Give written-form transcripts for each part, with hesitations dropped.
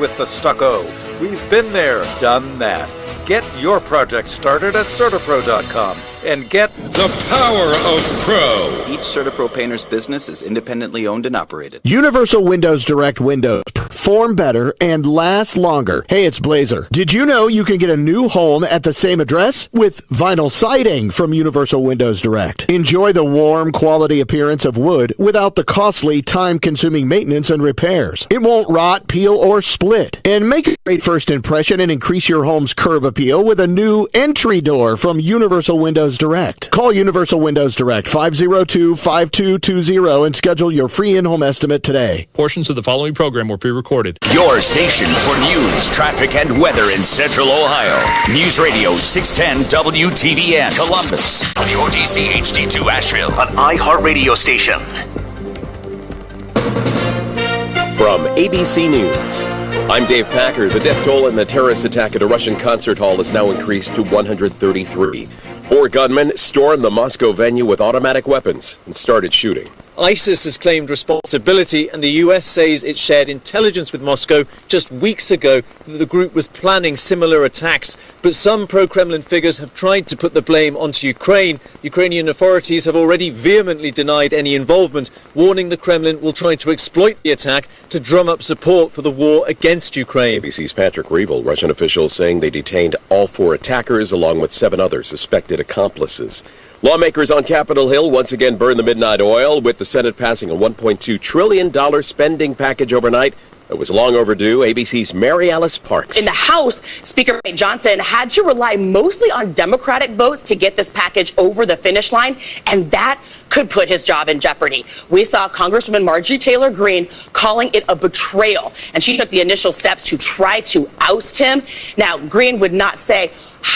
with the stucco. We've been there, done that. Get your project started at CertaPro.com and get the power of pro. Each CertaPro painter's business is independently owned and operated. Universal Windows Direct windows perform better and last longer. Hey, it's Blazer. Did you know you can get a new home at the same address with vinyl siding from Universal Windows Direct? Enjoy the warm, quality appearance of wood without the costly, time-consuming maintenance and repairs. It won't rot, peel, or split. And make a great first impression and increase your home's curb appeal with a new entry door from Universal Windows Direct. Call Universal Windows Direct 502-5220 and schedule your free in-home estimate today. Portions of the following program were pre-recorded. Your station for news, traffic, and weather in Central Ohio. News Radio 610 WTVN Columbus. WODC HD2 Asheville. An iHeartRadio station. From ABC News, I'm Dave Packer. The death toll in the terrorist attack at a Russian concert hall is now increased to 133. 4 gunmen stormed the Moscow venue with automatic weapons and started shooting. ISIS has claimed responsibility, and the US says it shared intelligence with Moscow just weeks ago that the group was planning similar attacks. But some pro-Kremlin figures have tried to put the blame onto Ukraine. Ukrainian authorities have already vehemently denied any involvement, warning the Kremlin will try to exploit the attack to drum up support for the war against Ukraine. ABC's Patrick Reevell. Russian officials saying they detained all 4 attackers along with 7 other suspected accomplices. Lawmakers on Capitol Hill once again burned the midnight oil, with the Senate passing a $1.2 trillion spending package overnight. It was long overdue. ABC's Mary Alice Parks. In the House, Speaker Mike Johnson had to rely mostly on Democratic votes to get this package over the finish line, and that could put his job in jeopardy. We saw Congresswoman Marjorie Taylor Greene calling it a betrayal, and she took the initial steps to try to oust him. Now, Greene would not say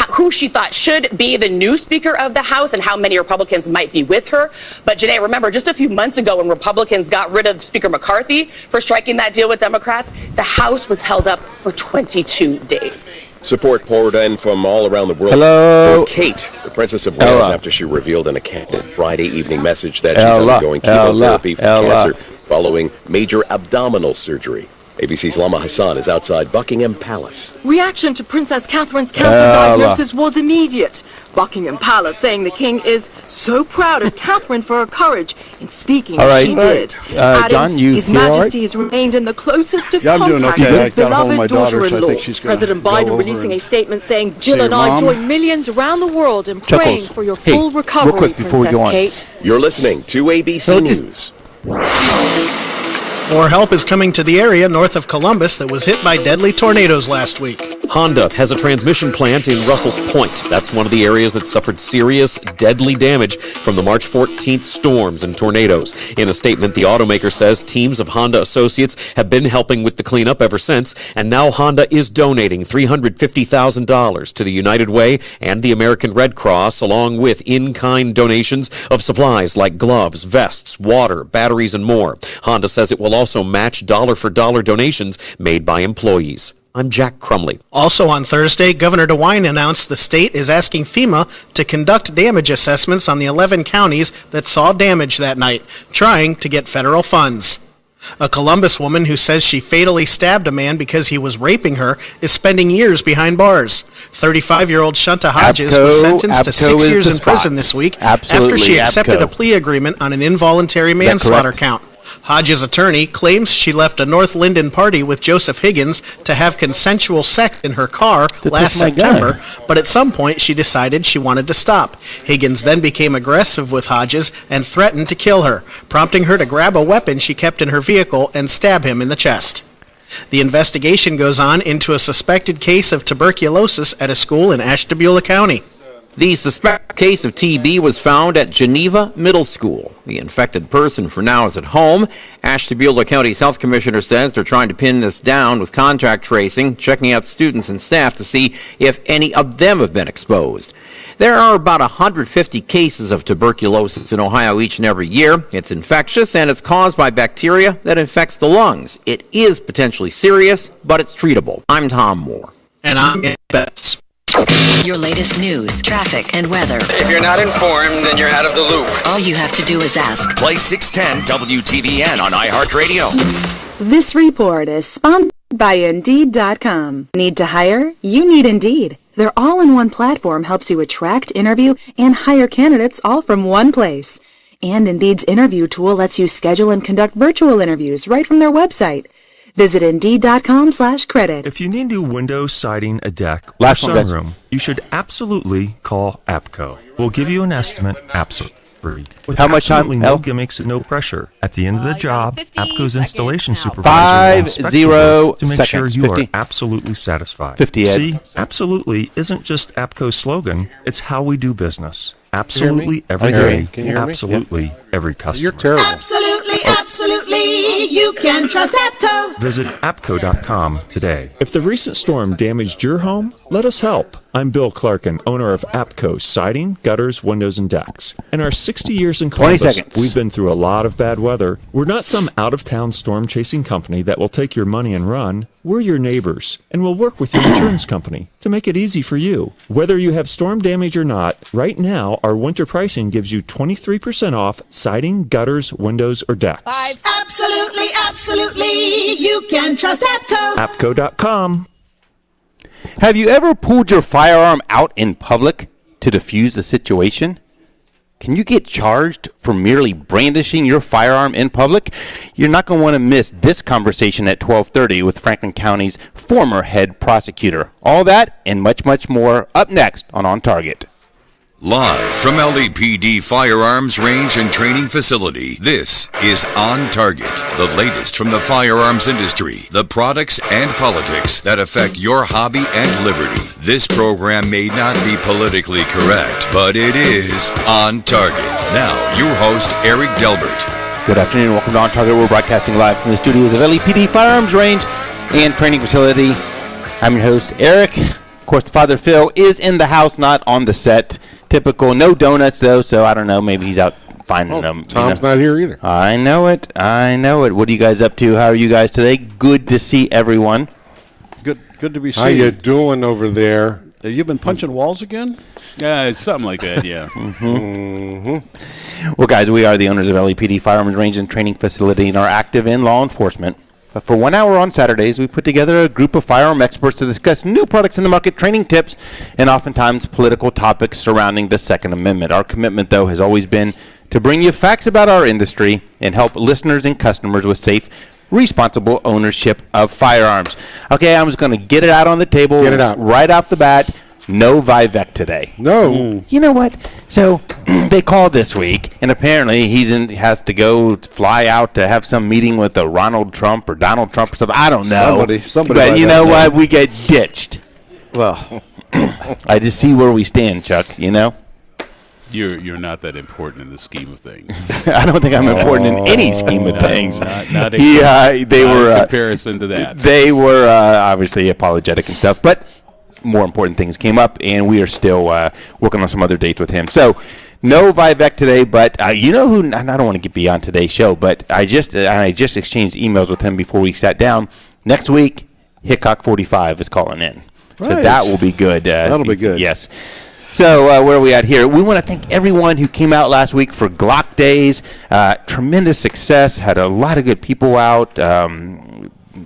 who she thought should be the new Speaker of the House and how many Republicans might be with her. But Janae, remember, just a few months ago when Republicans got rid of Speaker McCarthy for striking that deal with Democrats, the House was held up for 22 days. Support poured in from all around the world for Kate, the Princess of Wales, after she revealed in a candid Friday evening message that she's undergoing chemotherapy for cancer following major abdominal surgery. ABC's Lama Hassan is outside Buckingham Palace. Reaction to Princess Catherine's cancer diagnosis was immediate. Buckingham Palace saying the king is so proud of Catherine for her courage in speaking as she did. John, His Majesty has remained in the closest of contact with his beloved daughter-in-law. President Biden releasing a statement saying, Jill and I join millions around the world in praying for your full recovery, Princess Kate. You're listening to ABC News. More help is coming to the area north of Columbus that was hit by deadly tornadoes last week. Honda has a transmission plant in Russell's Point. That's one of the areas that suffered serious, deadly damage from the March 14th storms and tornadoes. In a statement, the automaker says teams of Honda associates have been helping with the cleanup ever since, and now Honda is donating $350,000 to the United Way and the American Red Cross, along with in-kind donations of supplies like gloves, vests, water, batteries, and more. Honda says it will also match dollar-for-dollar donations made by employees. I'm Jack Crumley. Also on Thursday, Governor DeWine announced the state is asking FEMA to conduct damage assessments on the 11 counties that saw damage that night, trying to get federal funds. A Columbus woman who says she fatally stabbed a man because he was raping her is spending years behind bars. 35-year-old Shunta Hodges was sentenced to 6 years in prison this week after she accepted a plea agreement on an involuntary manslaughter count. Hodges' attorney claims she left a North Linden party with Joseph Higgins to have consensual sex in her car last September, but at some point she decided she wanted to stop. Higgins then became aggressive with Hodges and threatened to kill her, prompting her to grab a weapon she kept in her vehicle and stab him in the chest. The investigation goes on into a suspected case of tuberculosis at a school in Ashtabula County. The suspected case of TB was found at Geneva Middle School. The infected person for now is at home. Ashtabula County's health commissioner says they're trying to pin this down with contact tracing, checking out students and staff to see if any of them have been exposed. There are about 150 cases of tuberculosis in Ohio each and every year. It's infectious and it's caused by bacteria that infects the lungs. It is potentially serious, but it's treatable. I'm Tom Moore. And I'm Ed Betts. Your latest news, traffic, and weather. If you're not informed, then you're out of the loop. All you have to do is ask. Play 610 WTVN on iHeartRadio. This report is sponsored By Indeed.com. Need to hire? You need Indeed. Their all-in-one platform helps you attract, interview, and hire candidates all from one place. And Indeed's interview tool lets you schedule and conduct virtual interviews right from their website. Visit Indeed.com/credit. If you need new windows, siding, a deck, or Last one, guys. sunroom, you should absolutely call APCO. We'll give you an estimate absolutely free. With How much time, absolutely no Al? gimmicks and no pressure. At the end of the job, APCO's installation supervisor will inspect 50 your work to make seconds. sure you 50. are absolutely satisfied. 50, Ed. See, absolutely isn't just APCO's slogan, it's how we do business. Absolutely every day, Can you hear me? absolutely every customer. You're terrible. Absolutely, absolutely, you can trust APCO. Visit APCO.com today. If the recent storm damaged your home, let us help. I'm Bill Clarkin, owner of APCO Siding, Gutters, Windows, and Decks. In our 60 years in 20 Columbus, seconds. we've been through a lot of bad weather. We're not some out-of-town storm-chasing company that will take your money and run. We're your neighbors, and we'll work with your insurance company to make it easy for you. Whether you have storm damage or not, right now, our winter pricing gives you 23% off siding, gutters, windows, or decks. Absolutely, absolutely, you can trust APCO. APCO.com. Have you ever pulled your firearm out in public to defuse the situation? Can you get charged for merely brandishing your firearm in public? You're not going to want to miss this conversation at 12:30 with Franklin County's former head prosecutor. All that and much, much more up next on OnTarget. Live from LAPD Firearms Range and Training Facility, this is On Target, the latest from the firearms industry, the products and politics that affect your hobby and liberty. This program may not be politically correct, but it is On Target. Now, your host, Eric Delbert. Good afternoon. Welcome to OnTarget. We're broadcasting live from the studios of LAPD Firearms Range and Training Facility. I'm your host, Eric. Of course, the father, Phil, is in the house, not on the set. Typical. No donuts, though, so I don't know. Maybe he's out finding them. Tom's not here either. I know it. What are you guys up to? How are you guys today? Good to see everyone. Good to be seen. How you doing over there? Have you been punching walls again? Yeah, something like that, yeah. Well, guys, we are the owners of LAPD Firearms Range and Training Facility and are active in law enforcement. But for 1 hour on Saturdays, we put together a group of firearm experts to discuss new products in the market, training tips, and oftentimes political topics surrounding the Second Amendment. Our commitment, though, has always been to bring you facts about our industry and help listeners and customers with safe, responsible ownership of firearms. Okay, I'm just going to get it out on the table. Get it out. Right off the bat. No Vivek today. No. You know what? So they called this week, and apparently he has to go fly out to have some meeting with Ronald Trump or Donald Trump or something. I don't know. Somebody But you know what? We get ditched. Well, I just see where we stand, Chuck. You know. You're not that important in the scheme of things. I don't think I'm important in any scheme of things. Not in comparison to that. They were obviously apologetic and stuff, but more important things came up, and we are still working on some other dates with him. So, no Vivek today, but you know who? I don't want to get beyond today's show, but I just exchanged emails with him before we sat down. Next week, Hickok 45 is calling in, so that will be good. That'll be good. Yes. So where are we at here? We want to thank everyone who came out last week for Glock Days. Tremendous success. Had a lot of good people out.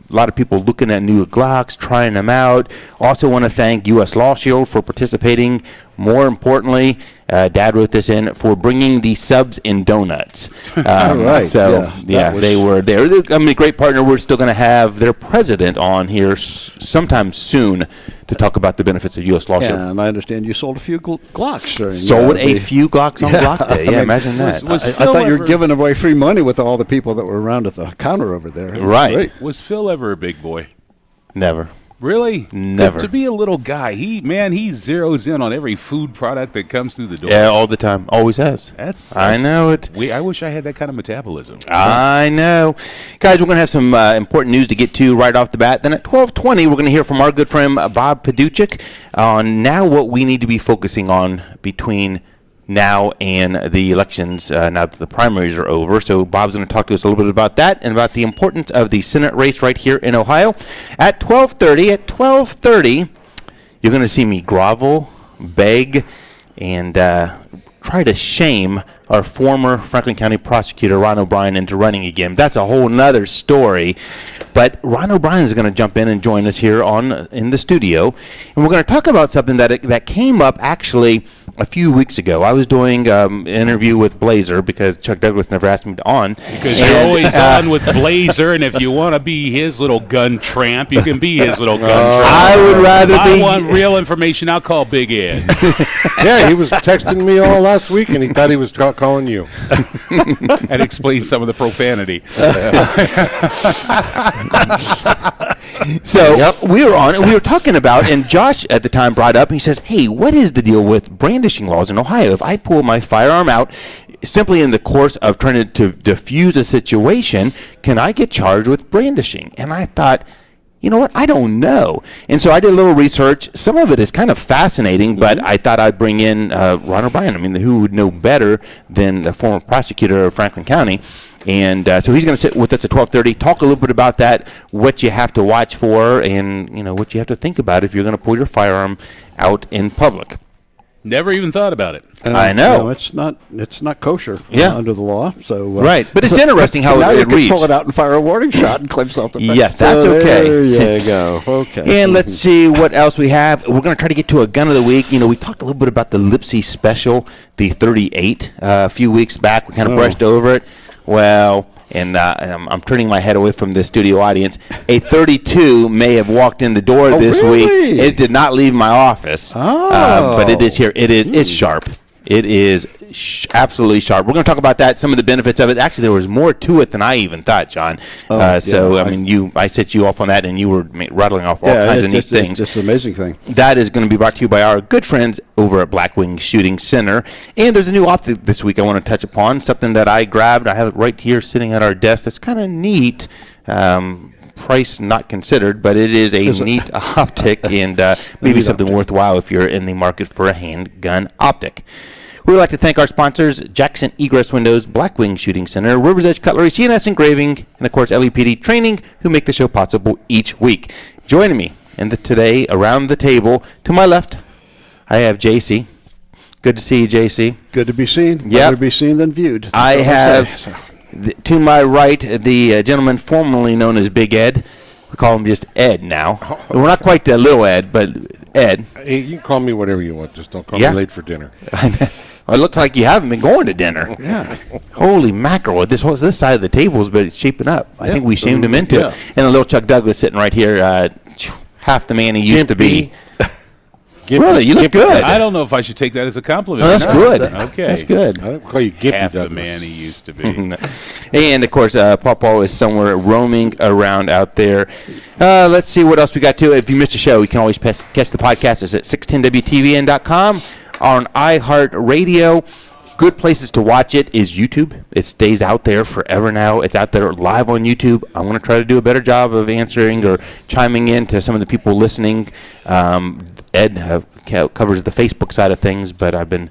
A lot of people looking at new Glocks, trying them out. Also want to thank U.S. Law Shield for participating. More importantly, Dad wrote this in, for bringing the subs in donuts. Right. So, they were there. I mean, a great partner. We're still going to have their president on here sometime soon to talk about the benefits of U.S. Law Shield. Yeah, and I understand you sold a few Glocks. Sold a few Glocks on Glock Day. Yeah, imagine that. I thought you were giving away free money with all the people that were around at the counter over there. Right. Great. Was Phil ever a big boy? Never. Really? Never. To be a little guy, he zeroes in on every food product that comes through the door. Yeah, all the time. Always has. I know it. I wish I had that kind of metabolism. I know. Guys, we're going to have some important news to get to right off the bat. Then at 12:20, we're going to hear from our good friend Bob Paduchik on now what we need to be focusing on between now and the elections, now that the primaries are over. So Bob's going to talk to us a little bit about that and about the importance of the Senate race right here in Ohio. At 12:30, you're going to see me grovel, beg, and try to shame our former Franklin County prosecutor, Ron O'Brien, into running again. That's a whole nother story. But Ron O'Brien is going to jump in and join us here in the studio. And we're going to talk about something that came up actually a few weeks ago. I was doing an interview with Blazer because Chuck Douglas never asked me to on. Because you're always on with Blazer, and if you want to be his little gun tramp, you can be his little gun tramp. I would rather if be. I want real information, I'll call Big Ed. Yeah, he was texting me all last week, and he thought he was calling you. And explain some of the profanity. So we were talking about, and Josh at the time brought up, he says, hey, what is the deal with brandishing laws in Ohio? If I pull my firearm out simply in the course of trying to defuse a situation, can I get charged with brandishing? And I thought, you know what, I don't know. And so I did a little research. Some of it is kind of fascinating, but I thought I'd bring in Ron O'Brien. I mean, who would know better than the former prosecutor of Franklin County? And so he's going to sit with us at 12:30, talk a little bit about that, what you have to watch for, and what you have to think about if you're going to pull your firearm out in public. Never even thought about it. I know. No, it's not kosher under the law. So right, but it's interesting how now it you can reads. Pull it out and fire a warning shot and claim something. Yes, that's okay. There you go. Okay. And let's see what else we have. We're going to try to get to a gun of the week. We talked a little bit about the Lipsy Special, the 38, a few weeks back. We kind of brushed over it. Well, and I'm turning my head away from the studio audience. A 32 may have walked in the door this week. It did not leave my office, but it is here. It's sharp. It is absolutely sharp. We're going to talk about that, some of the benefits of it. Actually, there was more to it than I even thought, John. I set you off on that, and you were rattling off all kinds of neat things. It's just an amazing thing. That is going to be brought to you by our good friends over at Blackwing Shooting Center. And there's a new optic this week I want to touch upon, something that I grabbed. I have it right here sitting at our desk. That's kind of neat. Price not considered, but it is a neat optic and maybe something worthwhile if you're in the market for a handgun optic. We would like to thank our sponsors, Jackson Egress Windows, Blackwing Shooting Center, River's Edge Cutlery, CNS Engraving, and of course LEPD Training, who make the show possible each week. Joining me today around the table, to my left, I have JC. Good to see you, JC. Good to be seen. Yeah. Better be seen than viewed. I have... to my right, the gentleman formerly known as Big Ed. We call him just Ed now. We're not quite Little Ed, but Ed. Hey, you can call me whatever you want. Just don't call me late for dinner. Well, it looks like you haven't been going to dinner. Yeah. Holy mackerel. This side of the table is shaping up. I think we shamed him into it. And the little Chuck Douglas sitting right here, half the man he used to be. Really, you look good. I don't know if I should take that as a compliment. No, that's good. Okay. That's good. I don't call you Gippy Half Douglas. the man he used to be. And, of course, Pawpaw is somewhere roaming around out there. Let's see what else we got to. If you missed a show, you can always catch the podcast. It's at 610WTVN.com, on iHeartRadio. Good places to watch it is YouTube. It stays out there forever now. It's out there live on YouTube. I'm going to try to do a better job of answering or chiming in to some of the people listening. Ed covers the Facebook side of things, but I've been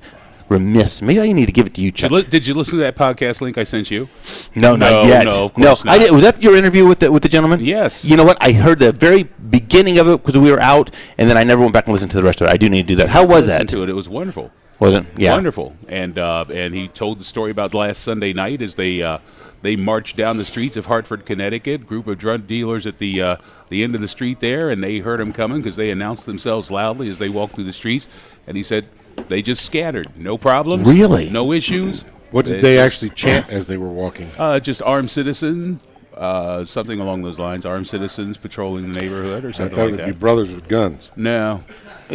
remiss. Maybe I need to give it to you, Chuck. Did you listen to that podcast link I sent you? No, not yet. No, of course not. I did. Was that your interview with the gentleman? Yes. You know what? I heard the very beginning of it because we were out, and then I never went back and listened to the rest of it. I do need to do that. How was that? To it. It was wonderful. Was it? Yeah. Wonderful. And he told the story about last Sunday night as they marched down the streets of Hartford, Connecticut. Group of drug dealers at the end of the street there, and they heard him coming because they announced themselves loudly as they walked through the streets. And he said they just scattered, no problems, really, no issues. What did they actually chant as they were walking? Just armed citizen, something along those lines. Armed citizens patrolling the neighborhood or something like that. I thought it would be brothers with guns. No.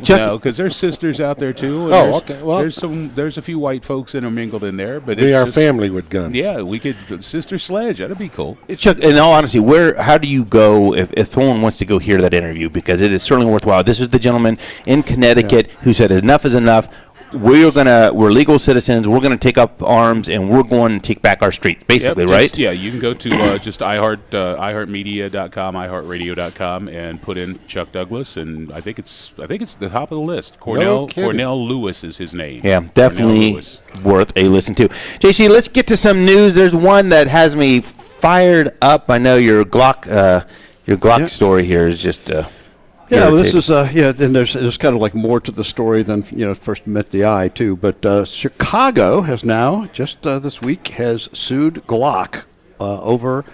No, because there's sisters out there too. And okay. Well, there's a few white folks intermingled in there, but we are family with guns. Yeah, we could sister sledge. That'd be cool. Chuck, in all honesty, how do you go if someone wants to go hear that interview? Because it is certainly worthwhile. This is the gentleman in Connecticut who said enough is enough. We're legal citizens. We're gonna take up arms and we're going to take back our streets, basically, right? Yeah, you can go to just iHeartMedia.com, iHeartRadio.com, and put in Chuck Douglas, and I think it's the top of the list. Cornell Lewis is his name. Yeah, definitely worth a listen to. JC, let's get to some news. There's one that has me fired up. I know your Glock story here is just. Yeah, well, this is and there's kind of like more to the story than first met the eye too. But Chicago has now just this week has sued Glock over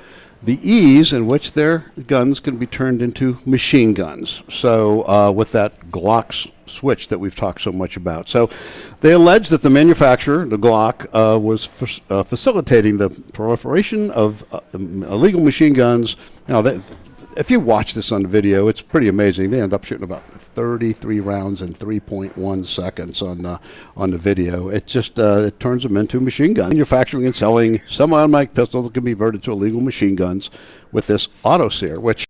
the ease in which their guns can be turned into machine guns. So with that Glock's switch that we've talked so much about. So they allege that the manufacturer, the Glock, was facilitating the proliferation of illegal machine guns. If you watch this on the video, it's pretty amazing. They end up shooting about 33 rounds in 3.1 seconds on the video. It just it turns them into machine guns. Manufacturing and selling semi-automatic pistols that can be converted to illegal machine guns with this auto sear, which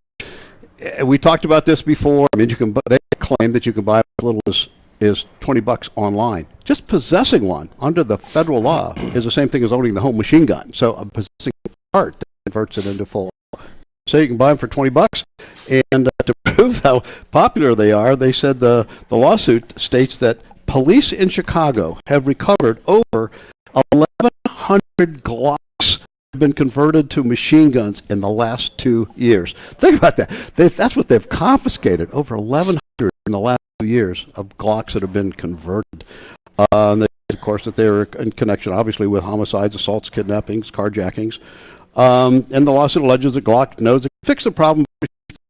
we talked about this before. I mean, they claim that you can buy as little as $20 online. Just possessing one under the federal law is the same thing as owning the home machine gun. So possessing part that converts it into full. So you can buy them for $20. And to prove how popular they are, they said the lawsuit states that police in Chicago have recovered over 1,100 Glocks have been converted to machine guns in the last 2 years. Think about that. That's what they've confiscated, over 1,100 in the last 2 years of Glocks that have been converted. And of course, that they were in connection, obviously, with homicides, assaults, kidnappings, carjackings. And the lawsuit alleges that Glock knows it can fix the problem,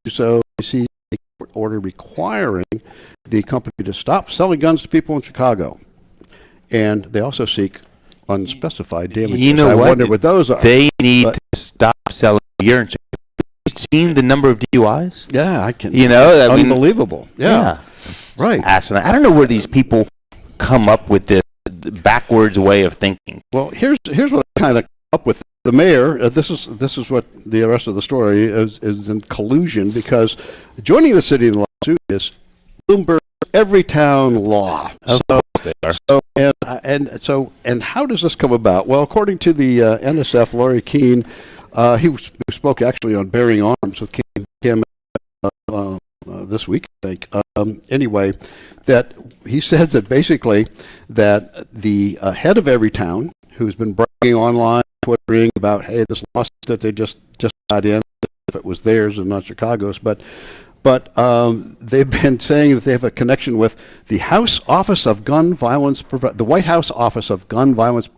so you see a court order requiring the company to stop selling guns to people in Chicago. And they also seek unspecified damages. You know I what? wonder what those are. They need to stop selling beer in Chicago. Have you seen the number of DUIs? Yeah, I can. Unbelievable. Yeah. Right. Asinine. I don't know where these people come up with this backwards way of thinking. Well, here's what I kind of come up with. The mayor, this is what the rest of the story is in collusion, because joining the city in the lawsuit is Bloomberg Everytown Law. And how does this come about? Well, according to the NSF, Laurie Keene, who spoke actually on Bearing Arms with Kim this week, I think. Anyway, that he says that basically that the head of Everytown, who's been bragging online, twittering about, hey, this lawsuit that they just got in, if it was theirs and not Chicago's, but they've been saying that they have a connection with the House Office of Gun Violence, the White House Office of Gun Violence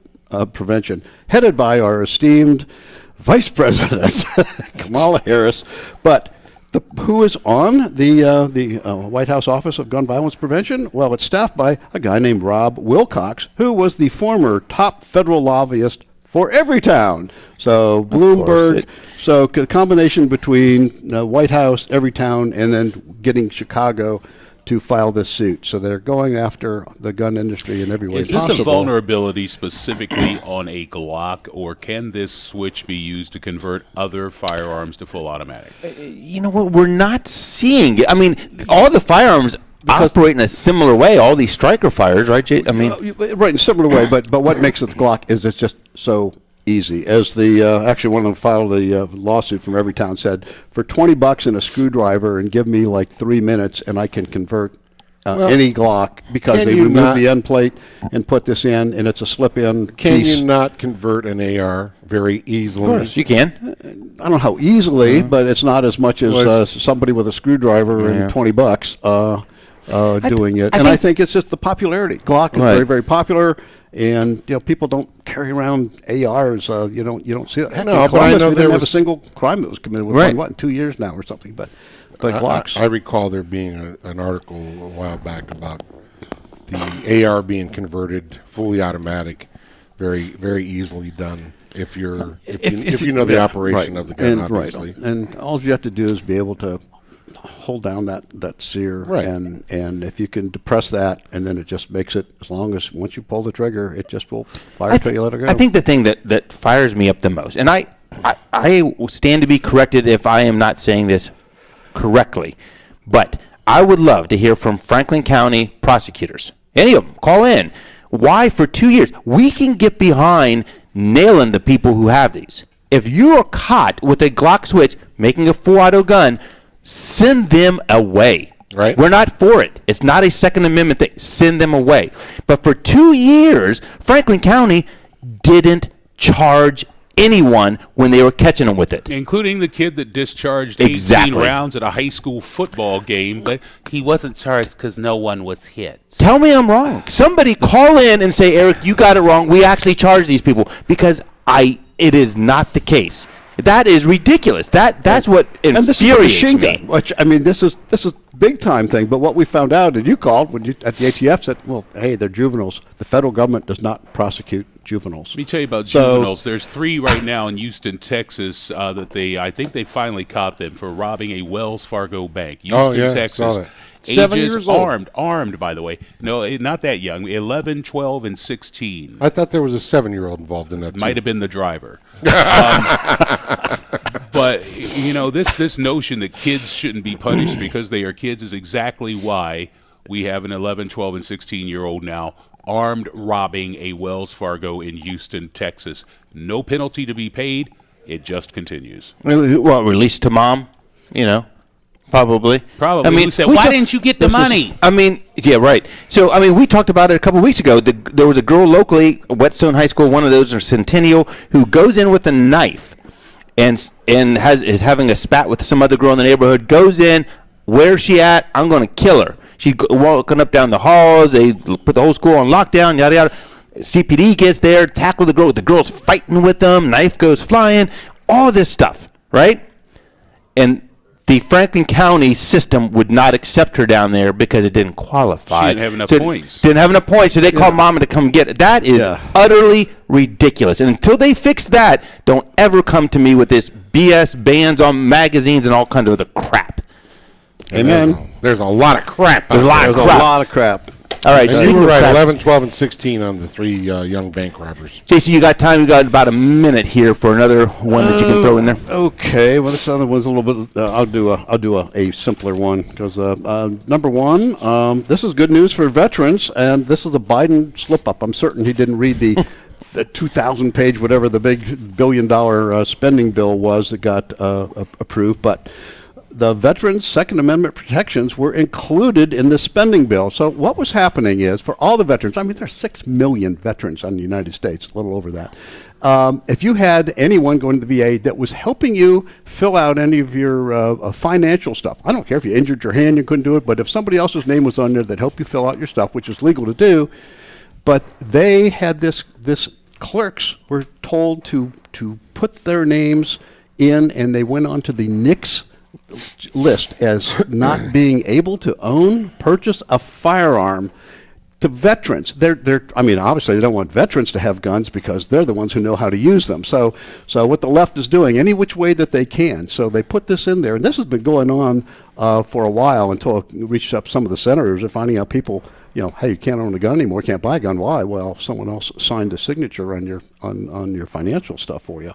Prevention, headed by our esteemed Vice President Kamala Harris. But who is on the White House Office of Gun Violence Prevention? Well, it's staffed by a guy named Rob Wilcox, who was the former top federal lobbyist for Everytown. So Bloomberg, so the combination between White House, Everytown, and then getting Chicago to file this suit. So they're going after the gun industry in every way possible. Is this a vulnerability specifically on a Glock, or can this switch be used to convert other firearms to full automatic? You know what? We're not seeing it. I mean, all the firearms operate in a similar way. All these striker fires, right, Jay? I mean, right, in a similar way. But what makes it the Glock is it's just so easy. As the actually one of them filed a lawsuit from Everytown said, for $20 and a screwdriver, and give me like 3 minutes, and I can convert any Glock, because they remove the end plate and put this in, and it's a slip-in piece. Can you not convert an AR very easily? Of course, you can. I don't know how easily, but it's not as much as somebody with a screwdriver and $20 doing it. I think it's just the popularity. Glock is very, very popular. And people don't carry around ARs. You don't see that. No, but I know there was a single crime that was committed within in 2 years now or something. But Glocks. I recall there being an article a while back about the AR being converted fully automatic, very, very easily done if you know the operation of the gun. Obviously, and all you have to do is be able to hold down that sear, and if you can depress that, and then it just makes it, as long as once you pull the trigger, it just will fire until you let it go. I think the thing that fires me up the most, and I stand to be corrected if I am not saying this correctly, but I would love to hear from Franklin County prosecutors. Any of them, call in. Why for 2 years? We can get behind nailing the people who have these. If you are caught with a Glock switch making a full auto gun, send them away. Right. We're not for it. It's not a Second Amendment thing. Send them away. But for 2 years, Franklin County didn't charge anyone when they were catching them with it. Including the kid that discharged 18 rounds at a high school football game, but he wasn't charged because no one was hit. Tell me I'm wrong. Somebody call in and say, Eric, you got it wrong. We actually charge these people, because it is not the case. That is ridiculous. That's what infuriates me. Which, I mean, this is big time thing. But what we found out, and you called when you at the ATF said, well, hey, they're juveniles. The federal government does not prosecute juveniles. Let me tell you about juveniles. There's 3 right now in Houston, Texas, that I think they finally caught them for robbing a Wells Fargo bank. Houston, Texas. 7 years old. Armed, by the way. No, not that young. 11, 12, and 16. I thought there was a 7-year-old involved in that. Might have been the driver. But this notion that kids shouldn't be punished because they are kids is exactly why we have an 11, 12, and 16-year-old now armed robbing a Wells Fargo in Houston, Texas. No penalty to be paid. It just continues. Well, released to mom, Probably. I mean, why didn't you get the money? I mean, yeah, right. So, I mean, we talked about it a couple of weeks ago. There was a girl locally, Whetstone High School, one of those, or Centennial, who goes in with a knife and is having a spat with some other girl in the neighborhood. Goes in, where's she at? I'm going to kill her. She's walking up down the halls. They put the whole school on lockdown. Yada yada. CPD gets there, tackle the girl. The girl's fighting with them. Knife goes flying. All this stuff, right? And the Franklin County system would not accept her down there because it didn't qualify. She didn't have enough points. Didn't have enough points, so they called Mama to come get it. That is utterly ridiculous. And until they fix that, don't ever come to me with this BS bans on magazines and all kinds of other crap. Amen. There's a lot of crap. There's a lot of crap. All right, and you were right. 11, 12, and 16 on the 3 young bank robbers. JC, you got time? You got about a minute here for another one that you can throw in there. Okay. Well, this other one's a little bit. I'll do a simpler one because number one, this is good news for veterans, and this is a Biden slip up. I'm certain he didn't read the 2,000-page whatever the big $1 billion spending bill was that got approved, but the veterans' Second Amendment protections were included in the spending bill. So what was happening is, for all the veterans, I mean, there are 6 million veterans in the United States, a little over that. If you had anyone going to the VA that was helping you fill out any of your financial stuff, I don't care if you injured your hand, you couldn't do it, but if somebody else's name was on there that helped you fill out your stuff, which is legal to do, but they had this clerks were told to put their names in, and they went on to the NICS list as not being able to purchase a firearm to veterans. I mean, obviously they don't want veterans to have guns because they're the ones who know how to use them. So what the left is doing, any which way that they can. So they put this in there, and this has been going on for a while until it reached up some of the senators are finding out people, hey, you can't own a gun anymore, can't buy a gun. Why? Well, someone else signed a signature on your financial stuff for you.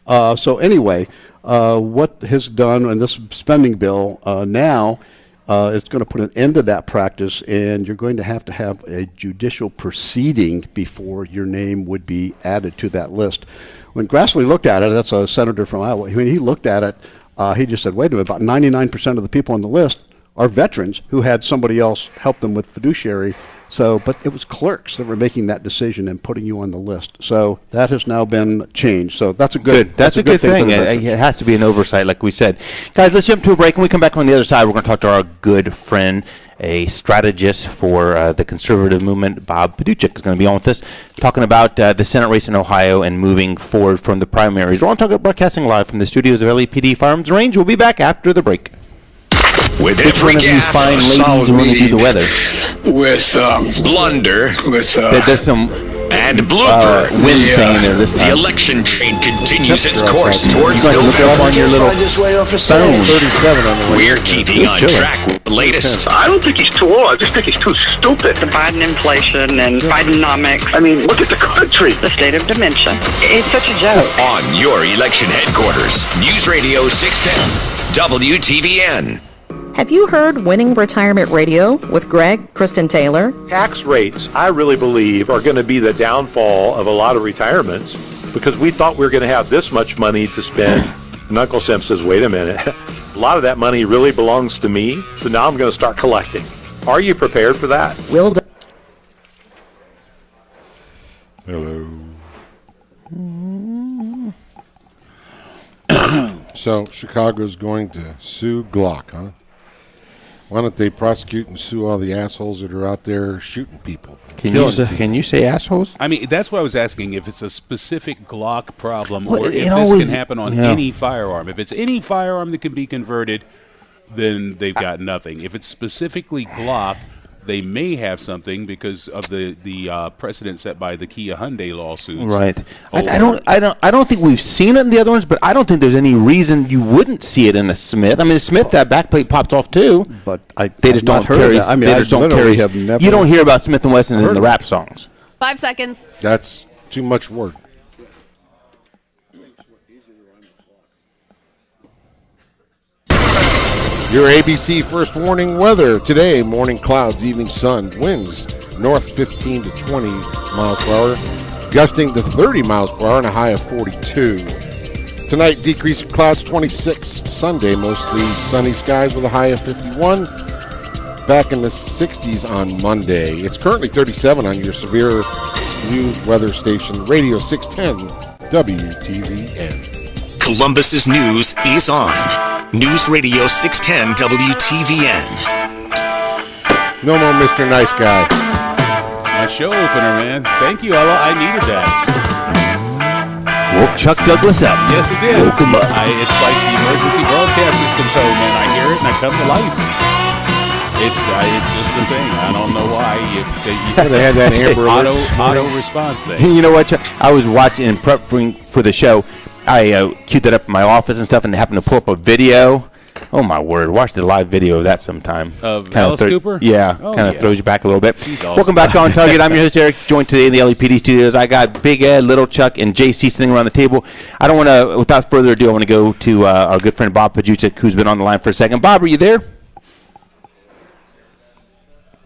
So anyway, what has done in this spending bill now, it's going to put an end to that practice, and you're going to have a judicial proceeding before your name would be added to that list. When Grassley looked at it, that's a senator from Iowa, when he looked at it, he just said, wait a minute, about 99% of the people on the list are veterans who had somebody else help them with fiduciary. So, but it was clerks that were making that decision and putting you on the list. So that has now been changed. So that's a good. That's a good thing. It has to be an oversight, like we said. Guys, let's jump to a break. When we come back on the other side, we're going to talk to our good friend, a strategist for the conservative movement, Bob Paduchik, is going to be on with us, talking about the Senate race in Ohio and moving forward from the primaries. We're on TargetTalk broadcasting live from the studios of LAPD Firearms Range. We'll be back after the break. With which every one of you fine ladies want to do the weather? With blunder, there's some and blooper. Wind thing in there this time. The election train continues its course towards November. Look it up on your little phone. 37 on the way. We're keeping on track with the latest. I don't think he's too old. I just think he's too stupid. The Biden inflation and Bidenomics. I mean, look at the country. The state of dementia. It's such a joke. On your election headquarters, News Radio 610, WTVN. Have you heard Winning Retirement Radio with Greg, Kristen Taylor? Tax rates, I really believe, are going to be the downfall of a lot of retirements because we thought we were going to have this much money to spend. And Uncle Sim says, wait a minute, a lot of that money really belongs to me, so now I'm going to start collecting. Are you prepared for that? Hello. So Chicago's going to sue Glock, huh? Why don't they prosecute and sue all the assholes that are out there shooting people? Can you say assholes? I mean, that's what I was asking, if it's a specific Glock problem or if this can happen on any firearm. If it's any firearm that can be converted, then they've got nothing. If it's specifically Glock, they may have something because of the precedent set by the Kia Hyundai lawsuits. Right. I don't think we've seen it in the other ones, but I don't think there's any reason you wouldn't see it in a Smith. I mean, a Smith, that backplate pops off too. But they just don't carry. I mean, they just don't carry. have never. You don't hear about Smith & Wesson in the rap songs. 5 seconds. That's too much work. Your ABC first warning weather. Today, morning clouds, evening sun, winds north 15 to 20 miles per hour, gusting to 30 miles per hour and a high of 42. Tonight, decrease of clouds 26. Sunday, mostly sunny skies with a high of 51. Back in the 60s on Monday. It's currently 37 on your severe news weather station, Radio 610 WTVN. Columbus's news is on. News Radio 610 WTVN. No more Mr. Nice Guy. My show opener, man. Thank you, Ella. I needed that. Woke Chuck Douglas up. Yes, it did. Woke him up. It's like the emergency broadcast system tone, man. I hear it and I come to life. It's just a thing. I don't know why. They had that Amber auto response thing. You know what, Chuck? I was watching and prepping for the show. I queued that up in my office and stuff, and happened to pull up a video. Oh, my word. Watch the live video of that sometime. Of Alice Cooper? Yeah. Oh, kind of throws you back a little bit. Awesome. Welcome back to On Target. I'm your host, Eric, joined today in the LEPD studios. I got Big Ed, Little Chuck, and JC sitting around the table. I don't want to, without further ado, I want to go to our good friend Bob Paduchik, who's been on the line for a second. Bob, are you there?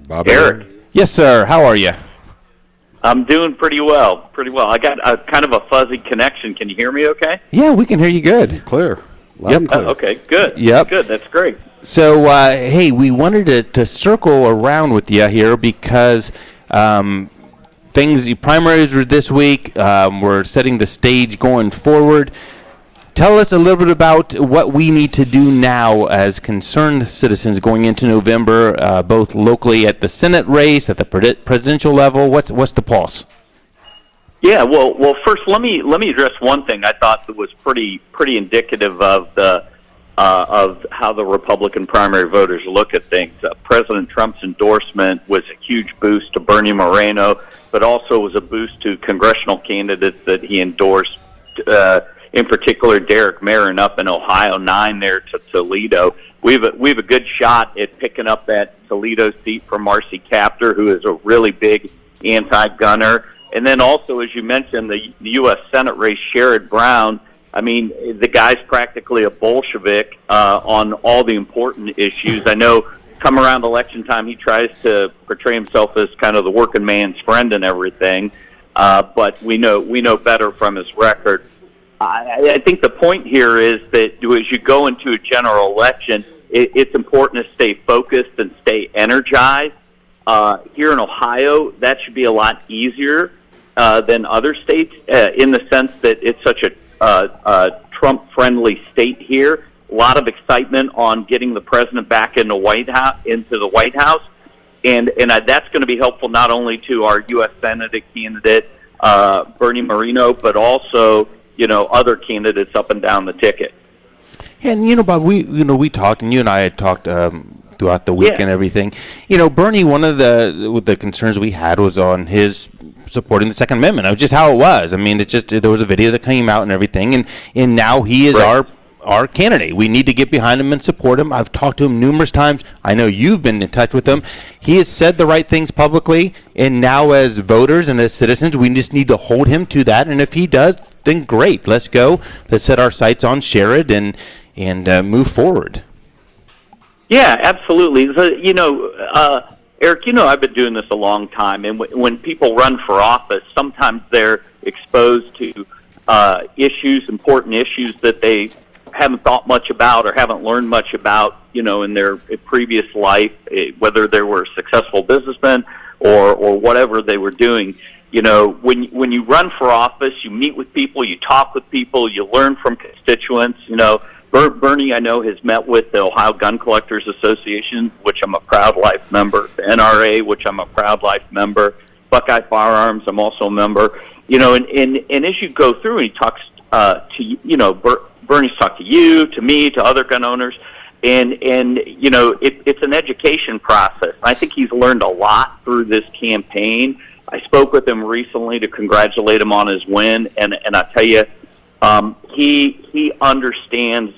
Bob, Eric. Yes, sir. How are you? I'm doing pretty well. I got a kind of a fuzzy connection. Can you hear me okay? Yeah, we can hear you good. Clear. Loud and clear. Okay, good. Yep. Good, that's great. So, hey, we wanted to circle around with you here because primaries were this week. We're setting the stage going forward. Tell us a little bit about what we need to do now as concerned citizens going into November, both locally at the Senate race, at the presidential level. What's the pulse? Yeah, well, first let me address one thing I thought that was pretty indicative of of how the Republican primary voters look at things. President Trump's endorsement was a huge boost to Bernie Moreno, but also was a boost to congressional candidates that he endorsed. In particular, Derek Merrin up in Ohio, 9 there to Toledo. We have a good shot at picking up that Toledo seat from Marcy Kaptur, who is a really big anti-gunner. And then also, as you mentioned, the U.S. Senate race, Sherrod Brown. I mean, the guy's practically a Bolshevik on all the important issues. I know come around election time, he tries to portray himself as kind of the working man's friend and everything. But we know better from his record. I think the point here is that as you go into a general election, it's important to stay focused and stay energized. Here in Ohio, that should be a lot easier than other states in the sense that it's such a Trump-friendly state here. A lot of excitement on getting the president back into the White House, and that's going to be helpful not only to our U.S. Senate candidate Bernie Moreno, but also other candidates up and down the ticket. And Bob, we talked, and you and I had talked throughout the week and everything. Bernie, one of the concerns we had was on his supporting the Second Amendment. It was just how it was. I mean, there was a video that came out and everything, and now he is our candidate. We need to get behind him and support him. I've talked to him numerous times. I know you've been in touch with him. He has said the right things publicly, and now as voters and as citizens, we just need to hold him to that. And if he does, then great. Let's go. Let's set our sights on Sherrod and move forward. Yeah, absolutely. So, Eric, I've been doing this a long time, and when people run for office, sometimes they're exposed to important issues that they haven't thought much about or haven't learned much about, in their previous life, whether they were a successful businessman or whatever they were doing. When you run for office, you meet with people, you talk with people, you learn from constituents. Bernie, I know, has met with the Ohio Gun Collectors Association, which I'm a proud life member, the NRA, which I'm a proud life member, Buckeye Firearms, I'm also a member. And as you go through, and he talks to, Bernie's talked to you, to me, to other gun owners, and it's an education process. I think he's learned a lot through this campaign. I spoke with him recently to congratulate him on his win, and I tell you, he understands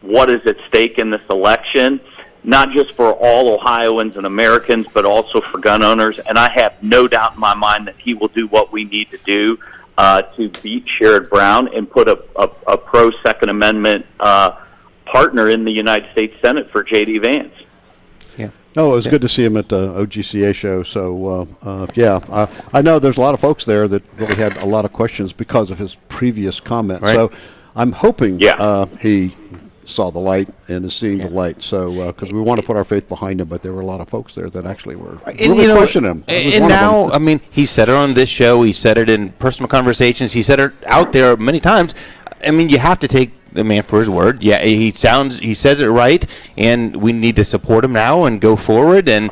what is at stake in this election, not just for all Ohioans and Americans, but also for gun owners. And I have no doubt in my mind that he will do what we need to do to beat Sherrod Brown and put a pro-Second Amendment partner in the United States Senate for J.D. Vance. Yeah. No, it was good to see him at the OGCA show. So, I know there's a lot of folks there that really had a lot of questions because of his previous comments. Right. So I'm hoping he saw the light and is seeing the light. So, because we want to put our faith behind him, but there were a lot of folks there that actually were really questioning him. And now, I mean, he said it on this show. He said it in personal conversations. He said it out there many times. I mean, you have to take the man for his word. Yeah, he says it right, and we need to support him now and go forward and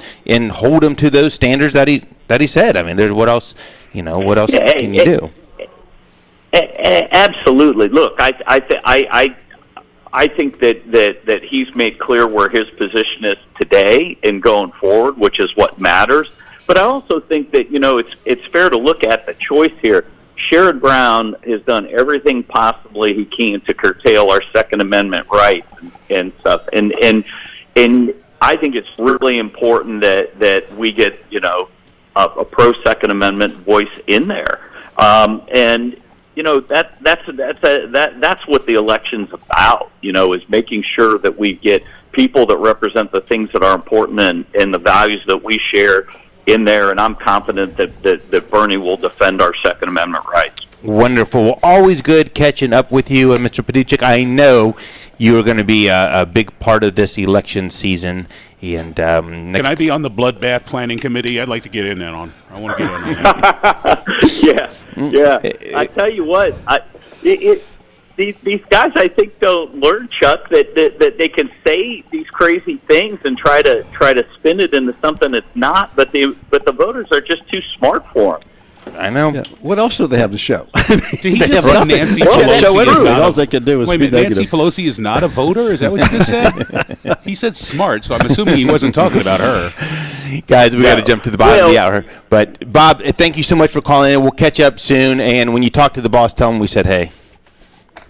hold him to those standards that he said. I mean, there's what else can you do? Absolutely. Look, I think that he's made clear where his position is today and going forward, which is what matters. But I also think that it's fair to look at the choice here. Sherrod Brown has done everything possibly he can to curtail our Second Amendment rights and stuff. And I think it's really important that we get a pro Second Amendment voice in there. That's what the election's about. Is making sure that we get people that represent the things that are important and the values that we share in there, and I'm confident that Bernie will defend our Second Amendment rights. Wonderful. Well, always good catching up with you, Mr. Paduchik. I know you are going to be a big part of this election season. And can I be on the bloodbath planning committee? I'd like to get in there on. I want to get in on that. Yeah. I tell you what, these guys, I think, don't learn, Chuck, that they can say these crazy things and try to spin it into something it's not. But the voters are just too smart for them. I know. Yeah. What else do they have to show? Did he just say Nancy Pelosi is not all they can do is wait a minute, Nancy Pelosi is not a voter? Is that what you just said? He said smart, so I'm assuming he wasn't talking about her. Guys, we got to jump to the bottom of the hour. But, Bob, thank you so much for calling in. We'll catch up soon. And when you talk to the boss, tell him we said hey.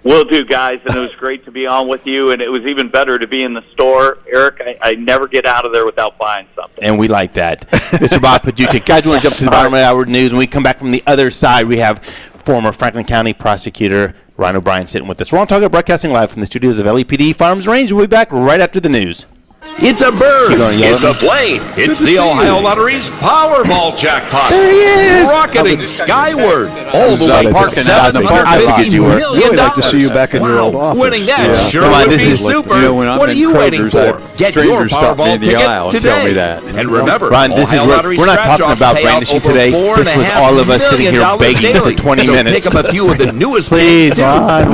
Will do, guys, and it was great to be on with you, and it was even better to be in the store. Eric, I never get out of there without buying something. And we like that. Mr. Bob Paduchik. Guys, we want to jump to the bottom of the hour news. When we come back from the other side, we have former Franklin County Prosecutor Ryan O'Brien sitting with us. We're OnTarget, broadcasting live from the studios of LAPD Firearms Range. We'll be back right after the news. It's a bird. It's a plane. It's the Ohio Lottery's Powerball jackpot. There he is. Rocketing skyward. All the way to $750 million. Really like to see you back in your old office. Winning that sure would be super. What are you waiting for? Get your Powerball ticket today. And remember, Ryan, we're not talking about brandishing today. This was all of us sitting here begging for 20 minutes. Pick up a few of the newest Please, Ron.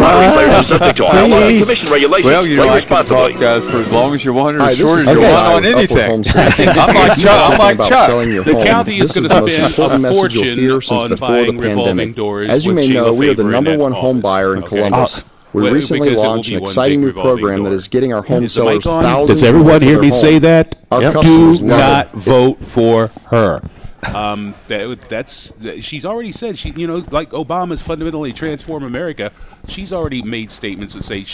Commission regulations. Well, you know, I can talk, guys, for as long as you want, or as short as you want on anything. I'm like Chuck. The county is going to spend a fortune on buying revolving doors. As you may know, we are the #1 home buyer in Columbus. We recently launched an exciting new program that is getting our home sellers thousands. Does everyone hear me say that? Do not it. vote for her. She's already said like Obama's fundamentally transform America. She's already made statements that say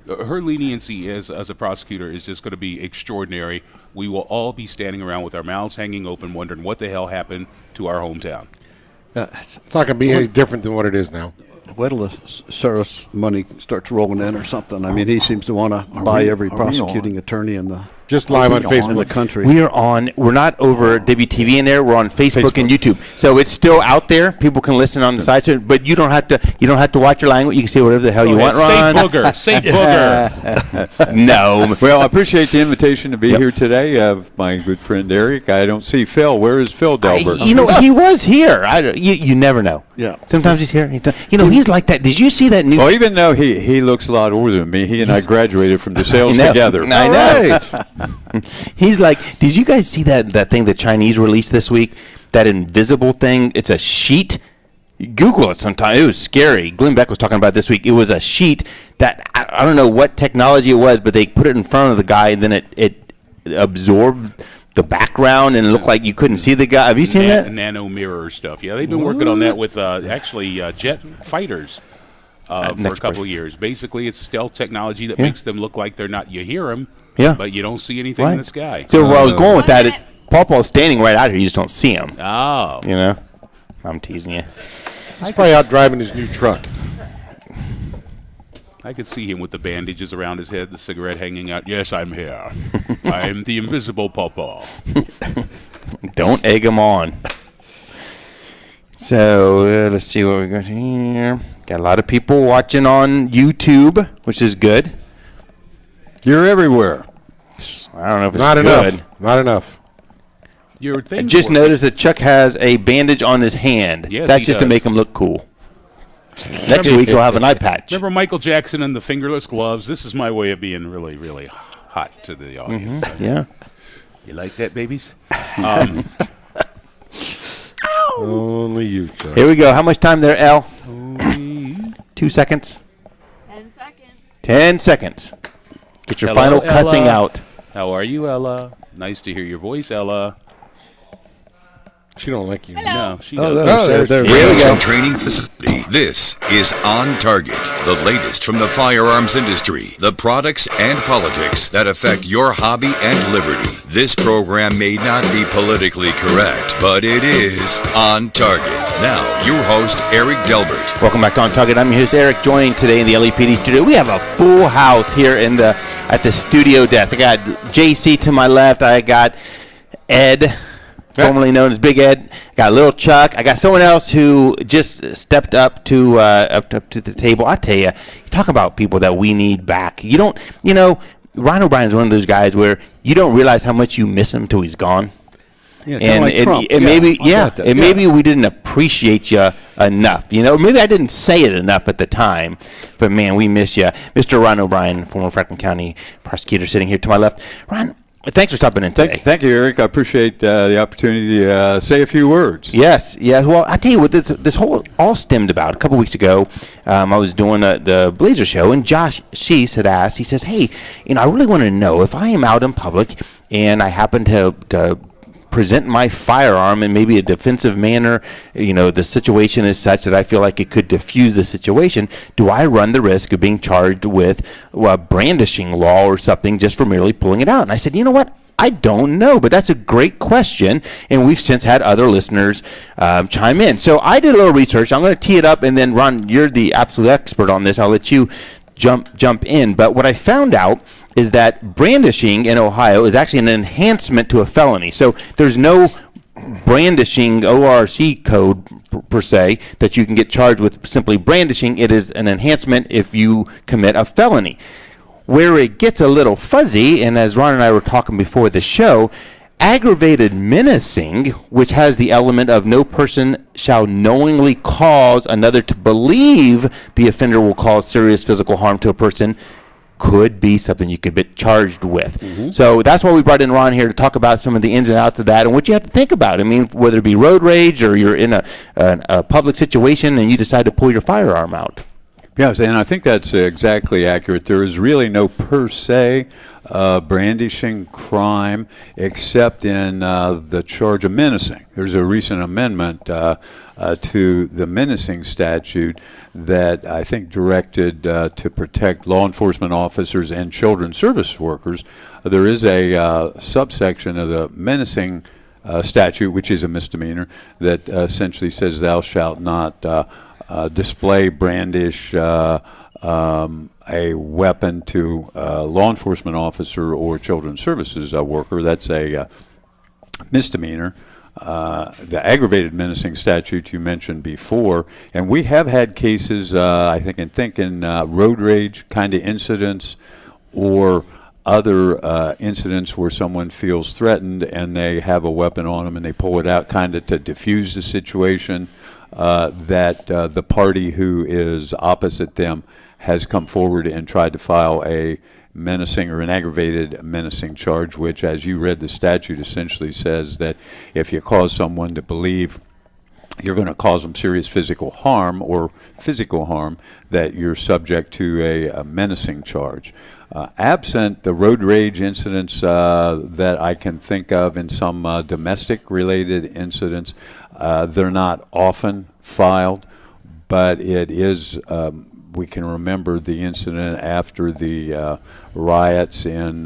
her leniency as a prosecutor is just going to be extraordinary. We will all be standing around with our mouths hanging open, wondering what the hell happened to our hometown. It's not going to be any different than what it is now. Wait till the Soros money starts rolling in or something. I mean, he seems to want to buy every prosecuting attorney in the Just live on Facebook. In the country. We're not over WTV in there. We're on Facebook and YouTube. So it's still out there. People can listen on the side. So, but you don't have to watch your language. You can say whatever the hell you want, Ron. Say booger. No. Well, I appreciate the invitation to be here today. My good friend Eric. I don't see Phil. Where is Phil Delbert? He was here. You never know. Yeah. Sometimes he's here. He's like that. Did you see that new? Well, even though he looks a lot older than me, he and I graduated from DeSales together. I know. He's like, did you guys see that thing the Chinese released this week? That invisible thing. It's a sheet. Google it sometime. It was scary. Glenn Beck was talking about it this week. It was a sheet that I don't know what technology it was, but they put it in front of the guy, and then it absorbed the background and it looked like you couldn't see the guy. Have you seen that? Nano mirror stuff. Yeah, they've been working on that with jet fighters for a couple of years. Basically, it's stealth technology that makes them look like they're not. You hear them, but you don't see anything in the sky. So where I was going with that, Paul's standing right out here. You just don't see him. Oh. I'm teasing you. He's probably out driving his new truck. I could see him with the bandages around his head, the cigarette hanging out. Yes, I'm here. I'm the invisible Pawpaw. Don't egg him on. So let's see what we got here. Got a lot of people watching on YouTube, which is good. You're everywhere. I don't know if it's not good. Not enough. I just noticed that Chuck has a bandage on his hand. Yes, that's just to make him look cool. Next week he'll have an eye patch. Remember Michael Jackson and the fingerless gloves? This is my way of being really, really hot to the audience. Yeah. You like that, babies? Only you, Chuck. Here we go. How much time there, L? 2 seconds. 10 seconds. 10 seconds. Get your Hello, final cussing Ella. out. How are you, Ella? Nice to hear your voice, Ella. She don't like you. No, she doesn't. Range training facility. This is On Target, the latest from the firearms industry, the products and politics that affect your hobby and liberty. This program may not be politically correct, but it is On Target. Now, your host, Eric Delbert. Welcome back to On Target. I'm your host, Eric, joining today in the LEPD studio. We have a full house here at the studio desk. I got JC to my left. I got Ed, formerly known as Big Ed. I got Little Chuck. I got someone else who just stepped up to the table. I tell you, talk about people that we need back. Ryan O'Brien's one of those guys where you don't realize how much you miss him until he's gone. Yeah, and like Trump. Maybe we didn't appreciate you enough. Maybe I didn't say it enough at the time, but man, we miss you, Mr. Ron O'Brien, former Franklin County prosecutor, sitting here to my left. Ron, thanks for stopping in today. Thank you, Eric. I appreciate the opportunity to say a few words. Yes. Well, I tell you what, this whole all stemmed about a couple weeks ago. I was doing the Blazer show, and Josh Sheese had asked. He says, "Hey, I really want to know if I am out in public and I happen to present my firearm in maybe a defensive manner, the situation is such that I feel like it could diffuse the situation. Do I run the risk of being charged with brandishing law or something just for merely pulling it out?" And I said, you know what? I don't know, but that's a great question, and we've since had other listeners chime in. So I did a little research. I'm going to tee it up, and then, Ron, you're the absolute expert on this. I'll let you jump in. But what I found out is that brandishing in Ohio is actually an enhancement to a felony. So there's no brandishing ORC code per se that you can get charged with simply brandishing. It is an enhancement if you commit a felony. Where it gets a little fuzzy, and as Ron and I were talking before the show, aggravated menacing, which has the element of no person shall knowingly cause another to believe the offender will cause serious physical harm to a person, could be something you could be charged with. Mm-hmm. So that's why we brought in Ron here to talk about some of the ins and outs of that and what you have to think about. I mean, whether it be road rage or you're in a public situation and you decide to pull your firearm out. Yes, and I think that's exactly accurate. There is really no per se brandishing crime except in the charge of menacing. There's a recent amendment to the menacing statute that I think directed to protect law enforcement officers and children's service workers. There is a subsection of the menacing statute, which is a misdemeanor, that essentially says thou shalt not display, brandish, a weapon to a law enforcement officer or children's services worker, that's a misdemeanor. The aggravated menacing statute you mentioned before, and we have had cases, I think in road rage kind of incidents or other incidents where someone feels threatened and they have a weapon on them and they pull it out kind of to diffuse the situation, that the party who is opposite them has come forward and tried to file a menacing or an aggravated menacing charge, which, as you read the statute, essentially says that if you cause someone to believe you're going to cause them serious physical harm, that you're subject to a menacing charge. Absent the road rage incidents that I can think of in some domestic-related incidents, they're not often filed, but it is, we can remember the incident after the riots in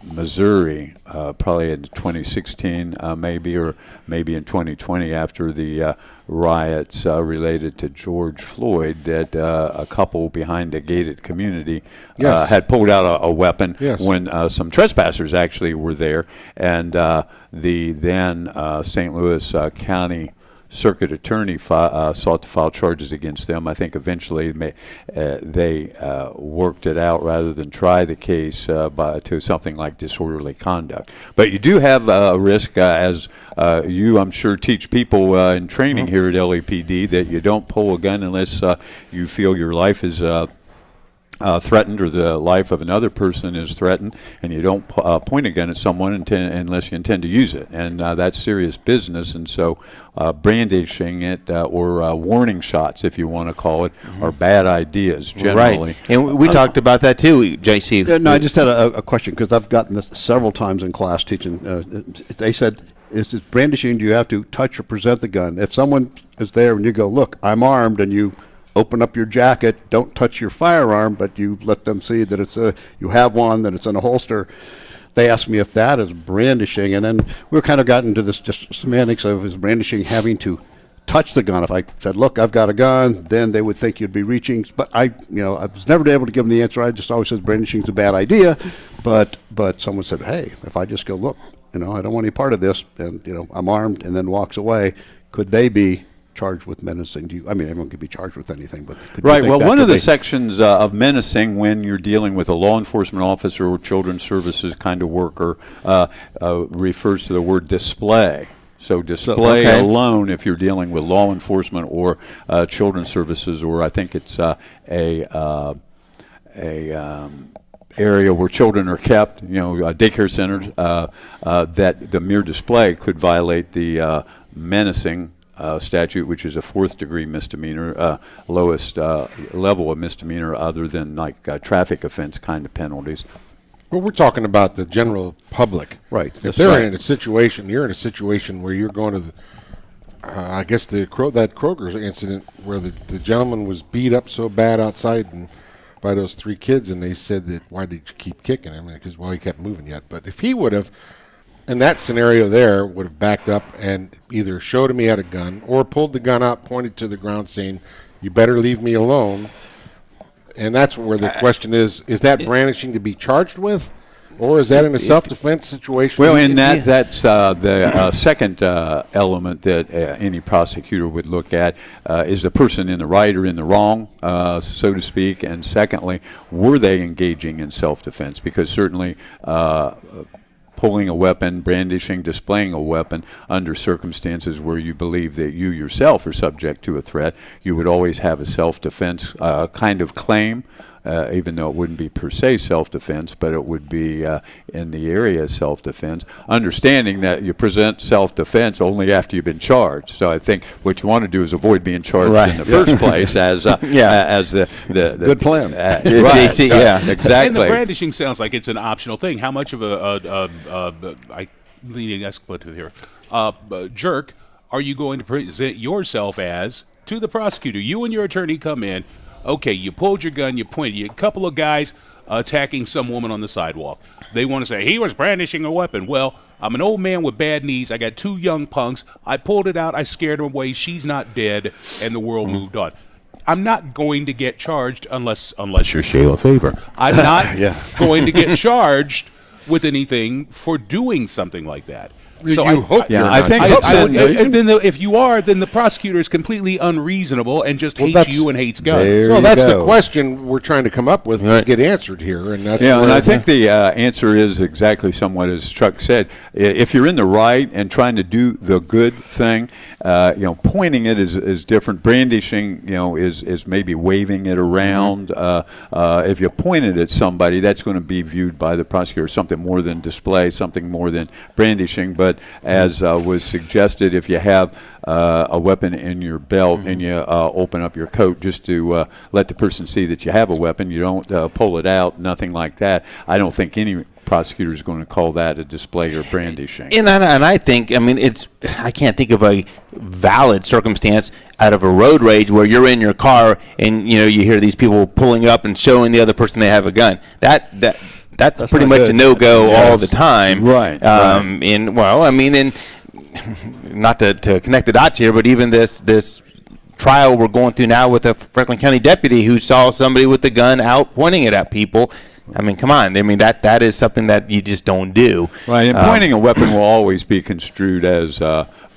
Missouri, probably in 2016 maybe, or maybe in 2020 after the riots related to George Floyd, that a couple behind a gated community had pulled out a weapon when some trespassers actually were there, and the then St. Louis County Circuit Attorney sought to file charges against them. I think eventually they worked it out rather than try the case to something like disorderly conduct. But you do have a risk, as you, I'm sure, teach people in training here at LAPD, that you don't pull a gun unless you feel your life is threatened or the life of another person is threatened, and you don't point a gun at someone unless you intend to use it, and that's serious business. And so brandishing it or warning shots, if you want to call it, are bad ideas generally. Right, and we talked about that too, JC. No, I just had a question, because I've gotten this several times in class teaching. They said, is it brandishing, do you have to touch or present the gun? If someone is there and you go, look, I'm armed, and you open up your jacket, don't touch your firearm, but you let them see that it's you have one, that it's in a holster. They asked me if that is brandishing, and then we kind of got into this just semantics of, is brandishing having to touch the gun? If I said, look, I've got a gun, then they would think you'd be reaching. But I was never able to give them the answer. I just always said brandishing's a bad idea. But someone said, hey, if I just go, look, I don't want any part of this, and I'm armed, and then walks away, could they be charged with menacing? Everyone could be charged with anything, but right. Well, one of the sections of menacing, when you're dealing with a law enforcement officer or children's services kind of worker, refers to the word display. So display alone, if you're dealing with law enforcement or children's services, or I think it's area where children are kept, daycare centers, that the mere display could violate the menacing statute, which is a 4th degree misdemeanor, lowest level of misdemeanor other than like traffic offense kind of penalties. Well, we're talking about the general public. Right. If they're in a situation, you're in a situation where you're going to the, I guess that Kroger's incident where the gentleman was beat up so bad outside and by those 3 kids, and they said that, why did you keep kicking him? Because, he kept moving yet. But if he would have, in that scenario there, would have backed up and either showed him he had a gun or pulled the gun out, pointed to the ground saying, you better leave me alone. And that's where the question is that brandishing to be charged with? Or is that in a self-defense situation? Well, and that's the second element that any prosecutor would look at. Is the person in the right or in the wrong, so to speak? And secondly, were they engaging in self-defense? Because certainly pulling a weapon, brandishing, displaying a weapon under circumstances where you believe that you yourself are subject to a threat, you would always have a self-defense kind of claim, even though it wouldn't be per se self-defense, but it would be in the area of self-defense, understanding that you present self-defense only after you've been charged. So I think what you want to do is avoid being charged in the first place as the good plan. JC, exactly. And the brandishing sounds like it's an optional thing. How much of I leading expletive here, jerk are you going to present yourself as to the prosecutor? You and your attorney come in. Okay, you pulled your gun, you pointed. A couple of guys attacking some woman on the sidewalk. They want to say, he was brandishing a weapon. Well, I'm an old man with bad knees. I got 2 young punks. I pulled it out. I scared them away. She's not dead. And the world moved on. I'm not going to get charged unless you're Shayla Favor. I'm not going to get charged with anything for doing something like that. So I hope. Yeah, I think. If you are, then the prosecutor is completely unreasonable and just hates you and hates guns. So that's the question we're trying to come up with to get answered here, and that's and I think the answer is exactly somewhat as Chuck said. If you're in the right and trying to do the good thing, pointing it is different. Brandishing, is maybe waving it around. If you point it at somebody, that's going to be viewed by the prosecutor as something more than display, something more than brandishing. But as was suggested, if you have a weapon in your belt and you open up your coat just to let the person see that you have a weapon, you don't pull it out, nothing like that. I don't think any prosecutor is going to call that a display or brandishing. And I think, I can't think of a valid circumstance out of a road rage where you're in your car and you hear these people pulling up and showing the other person they have a gun. That's pretty much good. A no-go all the time. Right. And not to connect the dots here, but even this trial we're going through now with a Franklin County deputy who saw somebody with a gun out pointing it at people. Come on. That is something that you just don't do. Right. And pointing a weapon will always be construed as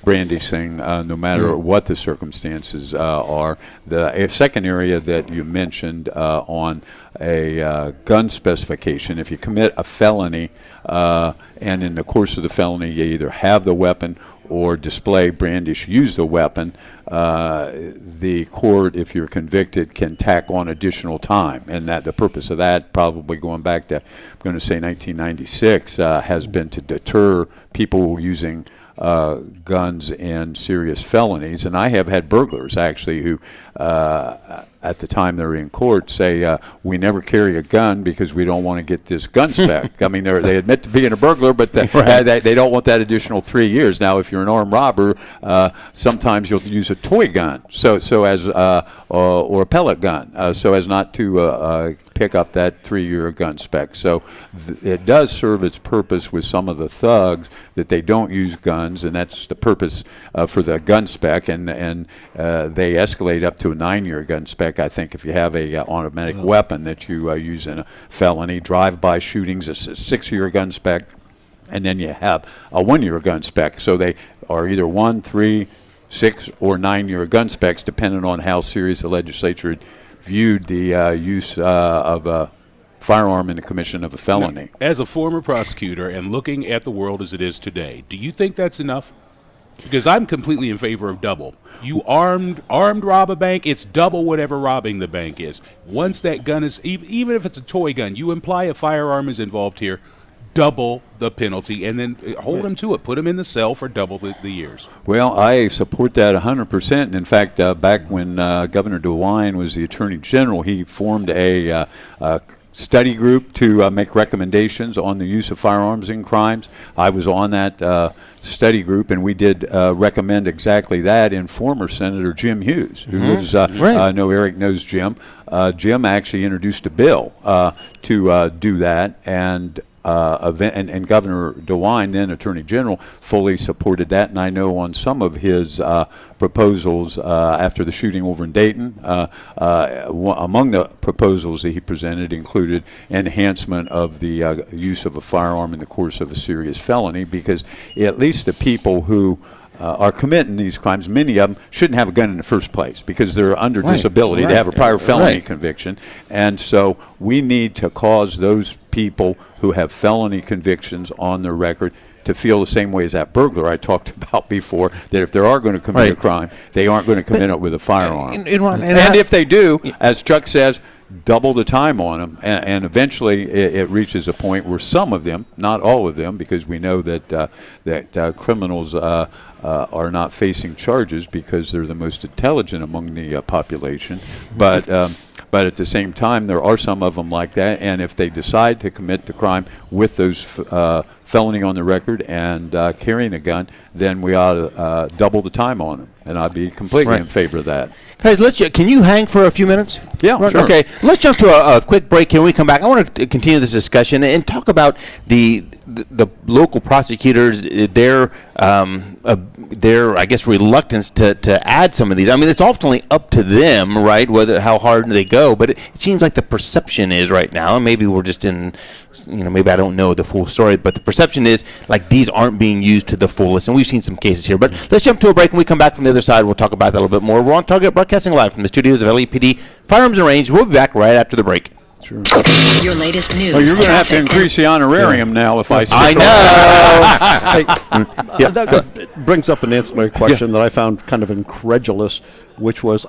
brandishing, no matter what the circumstances are. The second area that you mentioned on a gun specification, if you commit a felony and in the course of the felony you either have the weapon or display, brandish, use the weapon, the court, if you're convicted, can tack on additional time. And that the purpose of that, probably going back to, I'm going to say 1996, has been to deter people using guns in serious felonies. And I have had burglars, actually, who at the time they're in court say, we never carry a gun because we don't want to get this gun spec. They admit to being a burglar, but they don't want that additional 3 years. Now, if you're an armed robber, sometimes you'll use a toy gun, or a pellet gun, so as not to pick up that 3-year gun spec. So it does serve its purpose with some of the thugs that they don't use guns, and that's the purpose for the gun spec, and they escalate up to a 9-year gun spec. I think if you have a automatic weapon that you use in a felony, drive-by shootings, it's a 6-year gun spec, and then you have a 1-year gun spec. So they are either 1, 3, 6, or 9-year gun specs, depending on how serious the legislature viewed the use of a firearm in the commission of a felony. Now, as a former prosecutor and looking at the world as it is today, do you think that's enough? Because I'm completely in favor of double. You armed rob a bank, it's double whatever robbing the bank is. Once that gun is, even if it's a toy gun, you imply a firearm is involved here, double the penalty, and then hold them to it. Put them in the cell for double the years. Well, I support that 100%. And in fact, back when Governor DeWine was the Attorney General, he formed a study group to make recommendations on the use of firearms in crimes. I was on that study group, and we did recommend exactly that in former Senator Jim Hughes, who lives, I know Eric knows Jim. Jim actually introduced a bill to do that, and Governor DeWine, then Attorney General, fully supported that. And I know on some of his proposals after the shooting over in Dayton, among the proposals that he presented included enhancement of the use of a firearm in the course of a serious felony, because at least the people who are committing these crimes, many of them shouldn't have a gun in the first place because they're under disability. They have a prior felony conviction. And so we need to cause those people who have felony convictions on their record to feel the same way as that burglar I talked about before, that if they are going to commit a crime, they aren't going to commit it with a firearm. And if they do, as Chuck says, double the time on them, and eventually it reaches a point where some of them, not all of them, because we know that criminals are not facing charges because they're the most intelligent among the population, but at the same time there are some of them like that, and if they decide to commit the crime with those felony on the record and carrying a gun, then we ought to double the time on them. And I'd be completely in favor of that. Guys, can you hang for a few minutes? Yeah, sure. Okay, let's jump to a quick break here. When we come back, I want to continue this discussion and talk about the local prosecutors, their I guess reluctance to add some of these. I mean, it's ultimately up to them, right? How hard they go, but it seems like the perception is right now, and maybe we're just in, maybe I don't know the full story, but the perception is like these aren't being used to the fullest, and we've seen some cases here. But let's jump to a break. When we come back from the other side, we'll talk about that a little bit more. We're on Target, broadcasting live from the studios of LAPD Firearms and Range. We'll be back right after the break. Sure. Your latest news. Well, you're going to have to increase the honorarium now if I. That brings up an ancillary question that I found kind of incredulous, which was,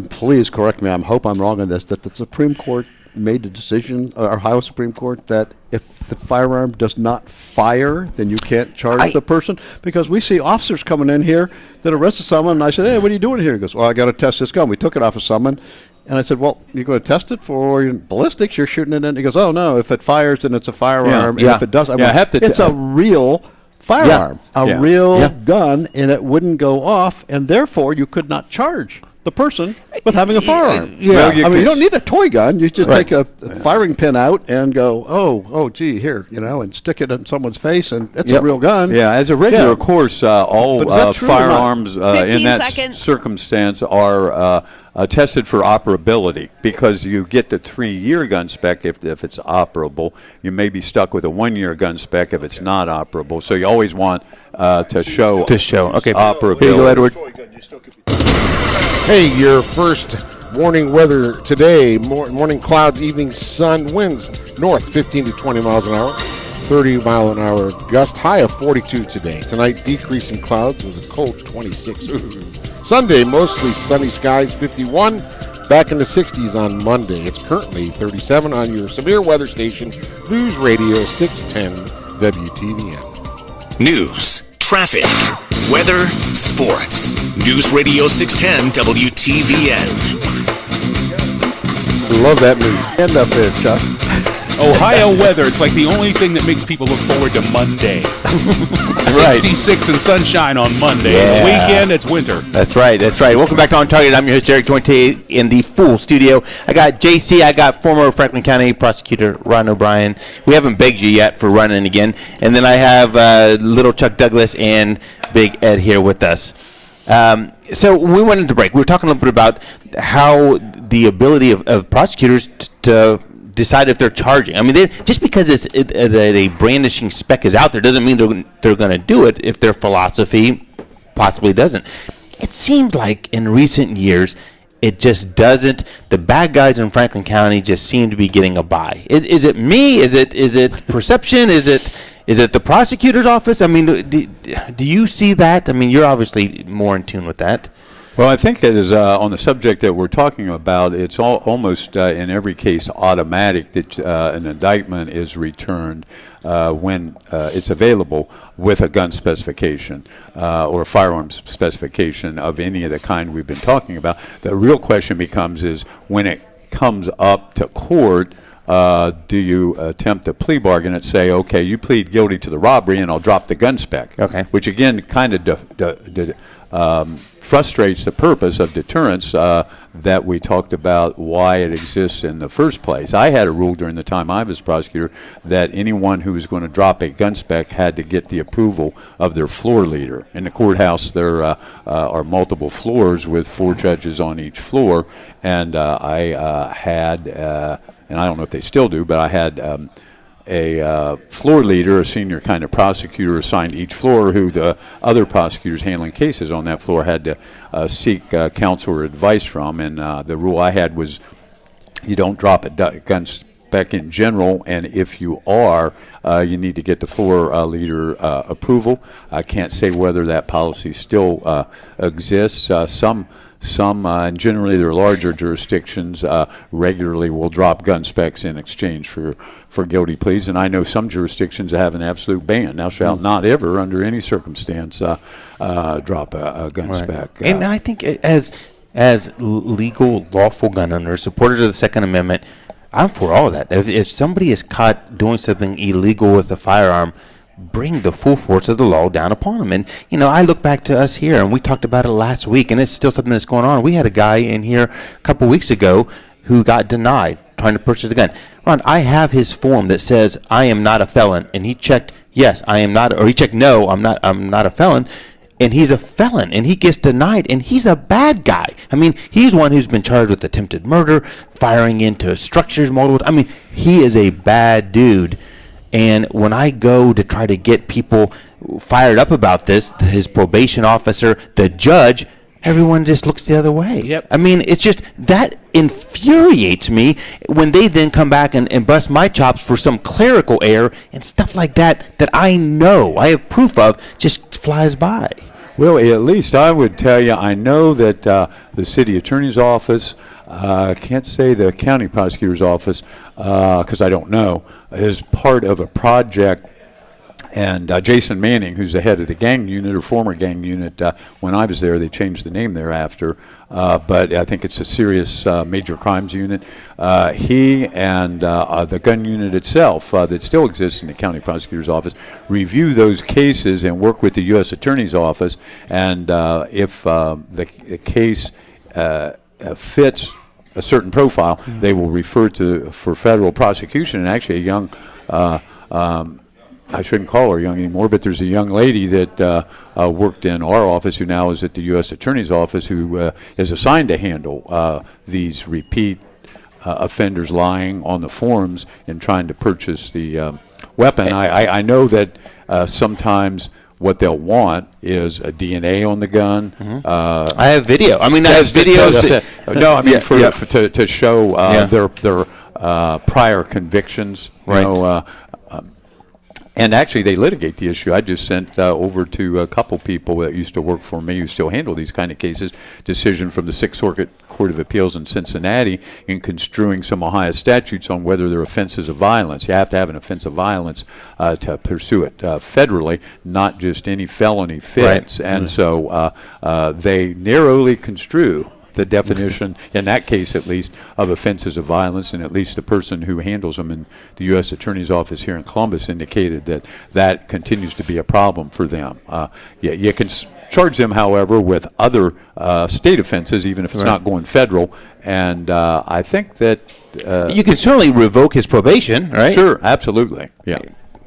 please correct me, I hope I'm wrong on this, that the Supreme Court made a decision, Ohio Supreme Court, that if the firearm does not fire, then you can't charge the person. Because we see officers coming in here that arrested someone, and I said, hey, what are you doing here? He goes, well, I got to test this gun. We took it off of someone. And I said, well, you're going to test it for ballistics? You're shooting it in. He goes, oh, no, if it fires, then it's a firearm. And if it doesn't, it's a real firearm, real gun, and it wouldn't go off, and therefore you could not charge the person with having a firearm. Well, you don't need a toy gun. You just take a firing pin out and go, oh, gee, here, and stick it in someone's face, and it's a real gun. Yeah, as a regular course, all firearms in that circumstance are tested for operability, because you get the 3-year gun spec if it's operable. You may be stuck with a 1-year gun spec if it's not operable. So you always want to show operability. Here you go, Edward. Hey, your first warning weather today. Morning clouds, evening sun, winds north 15 to 20 miles an hour, 30-mile-an-hour gust, high of 42 today. Tonight, decrease in clouds with a cold 26. Sunday, mostly sunny skies, 51. Back in the 60s on Monday. It's currently 37 on your severe weather station, News Radio 610 WTVN. News, traffic, weather, sports. News Radio 610 WTVN. Love that news. End up there, Chuck. Ohio weather, it's like the only thing that makes people look forward to Monday. 66 and sunshine on Monday. Yeah. The weekend, it's winter. That's right. Welcome back to On Target. I'm your host, Eric, joined today in the full studio. I got JC, I got former Franklin County Prosecutor Ron O'Brien. We haven't begged you yet for running again. And then I have little Chuck Douglas and Big Ed here with us. So when we went into break, we were talking a little bit about how the ability of prosecutors to decide if they're charging. I mean, just because a brandishing spec is out there doesn't mean they're going to do it if their philosophy possibly doesn't. It seems like in recent years, it just doesn't. The bad guys in Franklin County just seem to be getting a bye. Is it me? Is it perception? Is it the prosecutor's office? I mean, do you see that? I mean, you're obviously more in tune with that. Well, I think it is on the subject that we're talking about. It's almost in every case automatic that an indictment is returned when it's available with a gun specification or a firearms specification of any of the kind we've been talking about. The real question becomes is when it comes up to court, do you attempt a plea bargain and say, okay, you plead guilty to the robbery and I'll drop the gun spec, which again kind of frustrates the purpose of deterrence that we talked about, why it exists in the first place. I had a rule during the time I was prosecutor that anyone who was going to drop a gun spec had to get the approval of their floor leader. In the courthouse, there are multiple floors with 4 judges on each floor, and I had, and I don't know if they still do, but I had a floor leader, a senior kind of prosecutor assigned to each floor, who the other prosecutors handling cases on that floor had to seek counsel or advice from. And the rule I had was you don't drop a gun spec in general, and if you are, you need to get the floor leader approval. I can't say whether that policy still exists. Some, and generally they're larger jurisdictions, regularly will drop gun specs in exchange for guilty pleas. And I know some jurisdictions have an absolute ban. Thou shalt not ever, under any circumstance, drop a gun spec. And I think as legal, lawful gun owners, supporters of the Second Amendment, I'm for all of that. If somebody is caught doing something illegal with a firearm, bring the full force of the law down upon them. And, I look back to us here, and we talked about it last week, and it's still something that's going on. We had a guy in here a couple weeks ago who got denied trying to purchase a gun. Ron, I have his form that says, I am not a felon. And he checked, yes, I am not, or he checked, no, I'm not a felon. And he's a felon, and he gets denied, and he's a bad guy. I mean, he's one who's been charged with attempted murder, firing into structures multiple. I mean, he is a bad dude. And when I go to try to get people fired up about this, his probation officer, the judge, everyone just looks the other way. Yep. I mean, it's just, that infuriates me when they then come back and bust my chops for some clerical error and stuff like that I know, I have proof of, just flies by. Well, at least I would tell you, I know that the city attorney's office, I can't say the county prosecutor's office because I don't know, is part of a project. And Jason Manning, who's the head of the gang unit, or former gang unit, when I was there, they changed the name thereafter. But I think it's a serious major crimes unit. He and the gun unit itself, that still exists in the county prosecutor's office, review those cases and work with the U.S. attorney's office. And if the case fits a certain profile, they will refer for federal prosecution. And actually, a young I shouldn't call her young anymore, but there's a young lady that worked in our office who now is at the U.S. Attorney's Office who is assigned to handle these repeat offenders lying on the forms and trying to purchase the weapon. I know that sometimes what they'll want is a DNA on the gun. I have video. I mean, I have videos. No, I mean to show their prior convictions. Right. And actually, they litigate the issue. I just sent over to a couple people that used to work for me who still handle these kind of cases, decision from the Sixth Circuit Court of Appeals in Cincinnati in construing some Ohio statutes on whether they're offenses of violence. You have to have an offense of violence to pursue it federally, not just any felony fits. Right. And so they narrowly construe the definition, in that case at least, of offenses of violence, and at least the person who handles them in the U.S. Attorney's Office here in Columbus indicated that continues to be a problem for them. You can charge them, however, with other state offenses, even if it's not going federal, and I think that... you can certainly revoke his probation, right? Sure, absolutely, yeah.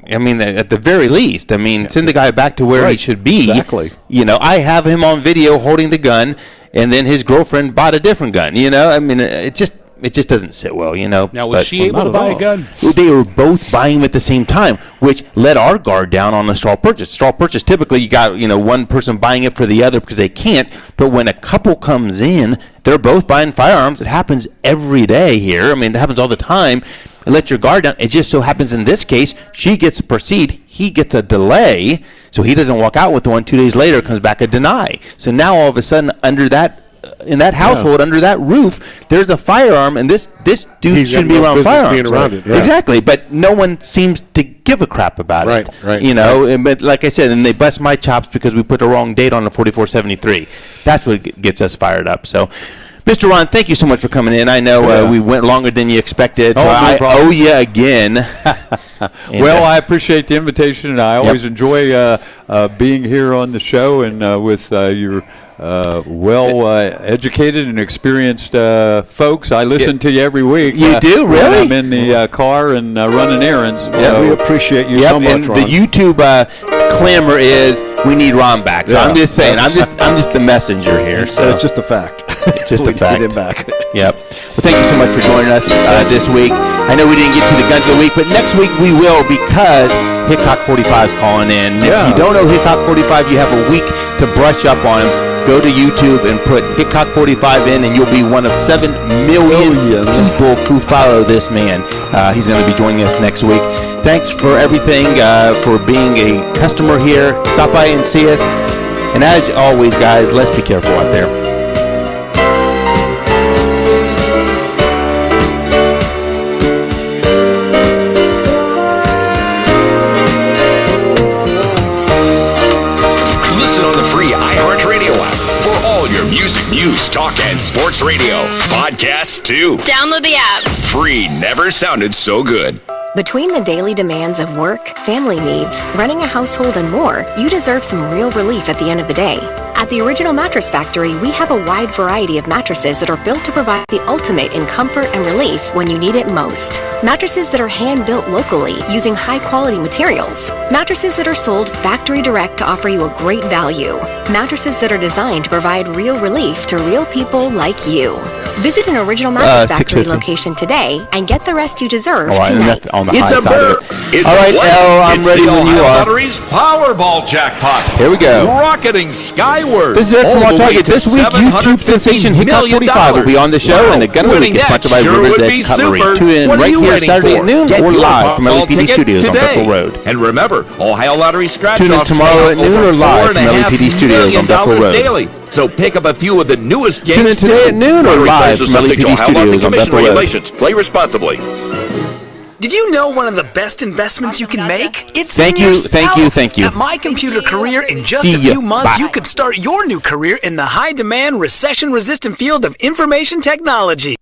I mean, at the very least, send the guy back to where he should be. Exactly. I have him on video holding the gun, and then his girlfriend bought a different gun. I mean, it just doesn't sit well. Now, was she able to buy a gun? They were both buying them at the same time, which let our guard down on the straw purchase. Straw purchase, typically you got one person buying it for the other because they can't. But when a couple comes in, they're both buying firearms. It happens every day here. I mean, it happens all the time. Let your guard down. It just so happens in this case, she gets to proceed, he gets a delay, so he doesn't walk out with the one. 2 days later, comes back a deny. So now all of a sudden, under that, in that household, under that roof, there's a firearm, and this dude shouldn't be around firearms. Being around it, yeah. Exactly, but no one seems to give a crap about it. Right. But like I said, and they bust my chops because we put the wrong date on the 4473. That's what gets us fired up. So. Mr. Ron, thank you so much for coming in. I know we went longer than you expected, so I owe you again. Well, I appreciate the invitation, and I always enjoy being here on the show and with your well-educated and experienced folks. I listen to you every week. You do, really? I'm in the car and running errands. Yeah, we appreciate you so much, and Ron. the YouTube clamor is we need Ron back. So I'm just saying, I'm just the messenger here. So it's just a fact. It's just a fact. Get him back. Yep. Well, thank you so much for joining us this week. I know we didn't get to the guns of the week, but next week we will because Hickok 45 is calling in. If you don't know Hickok 45, you have a week to brush up on him. Go to YouTube and put Hickok 45 in, and you'll be one of 7 million people who follow this man. He's going to be joining us next week. Thanks for everything, for being a customer here. Stop by and see us. And as always, guys, let's be careful out there. Listen on the free iHeartRadio app for all your music news News, talk, and sports radio. Podcasts, too. Download the app. Free never sounded so good. Between the daily demands of work, family needs, running a household, and more, you deserve some real relief at the end of the day. At the Original Mattress Factory, we have a wide variety of mattresses that are built to provide the ultimate in comfort and relief when you need it most. Mattresses that are hand-built locally using high-quality materials. Mattresses that are sold factory direct to offer you a great value. Mattresses that are designed to provide real relief to real people like you. Visit an Original Mattress Factory location today and get the rest you deserve tonight. It's a burr. All right, Elle, I'm ready when you are. Lottery's Powerball jackpot. Here we go. Rocketing skyward. This is Eric from OnTarget. This week, YouTube sensation Hickok45 will be on the show, and the Gun of the Week is sponsored by River's Edge Cutlery. Tune in right here Saturday at noon or live from LAPD Studios on Bethel Road. And remember, Ohio Lottery scratch Tune in tomorrow at noon or live from LAPD Studios on Bethel Road. Daily. So pick up a few of the newest games. Tune in today at noon or live from LAPD Studios on Bethel Road. Play responsibly. Did you know one of the best investments you can make? It's Thank in you. yourself. At My Computer Career, in just a few months, you could start your new career in the high-demand, recession-resistant field of information technology.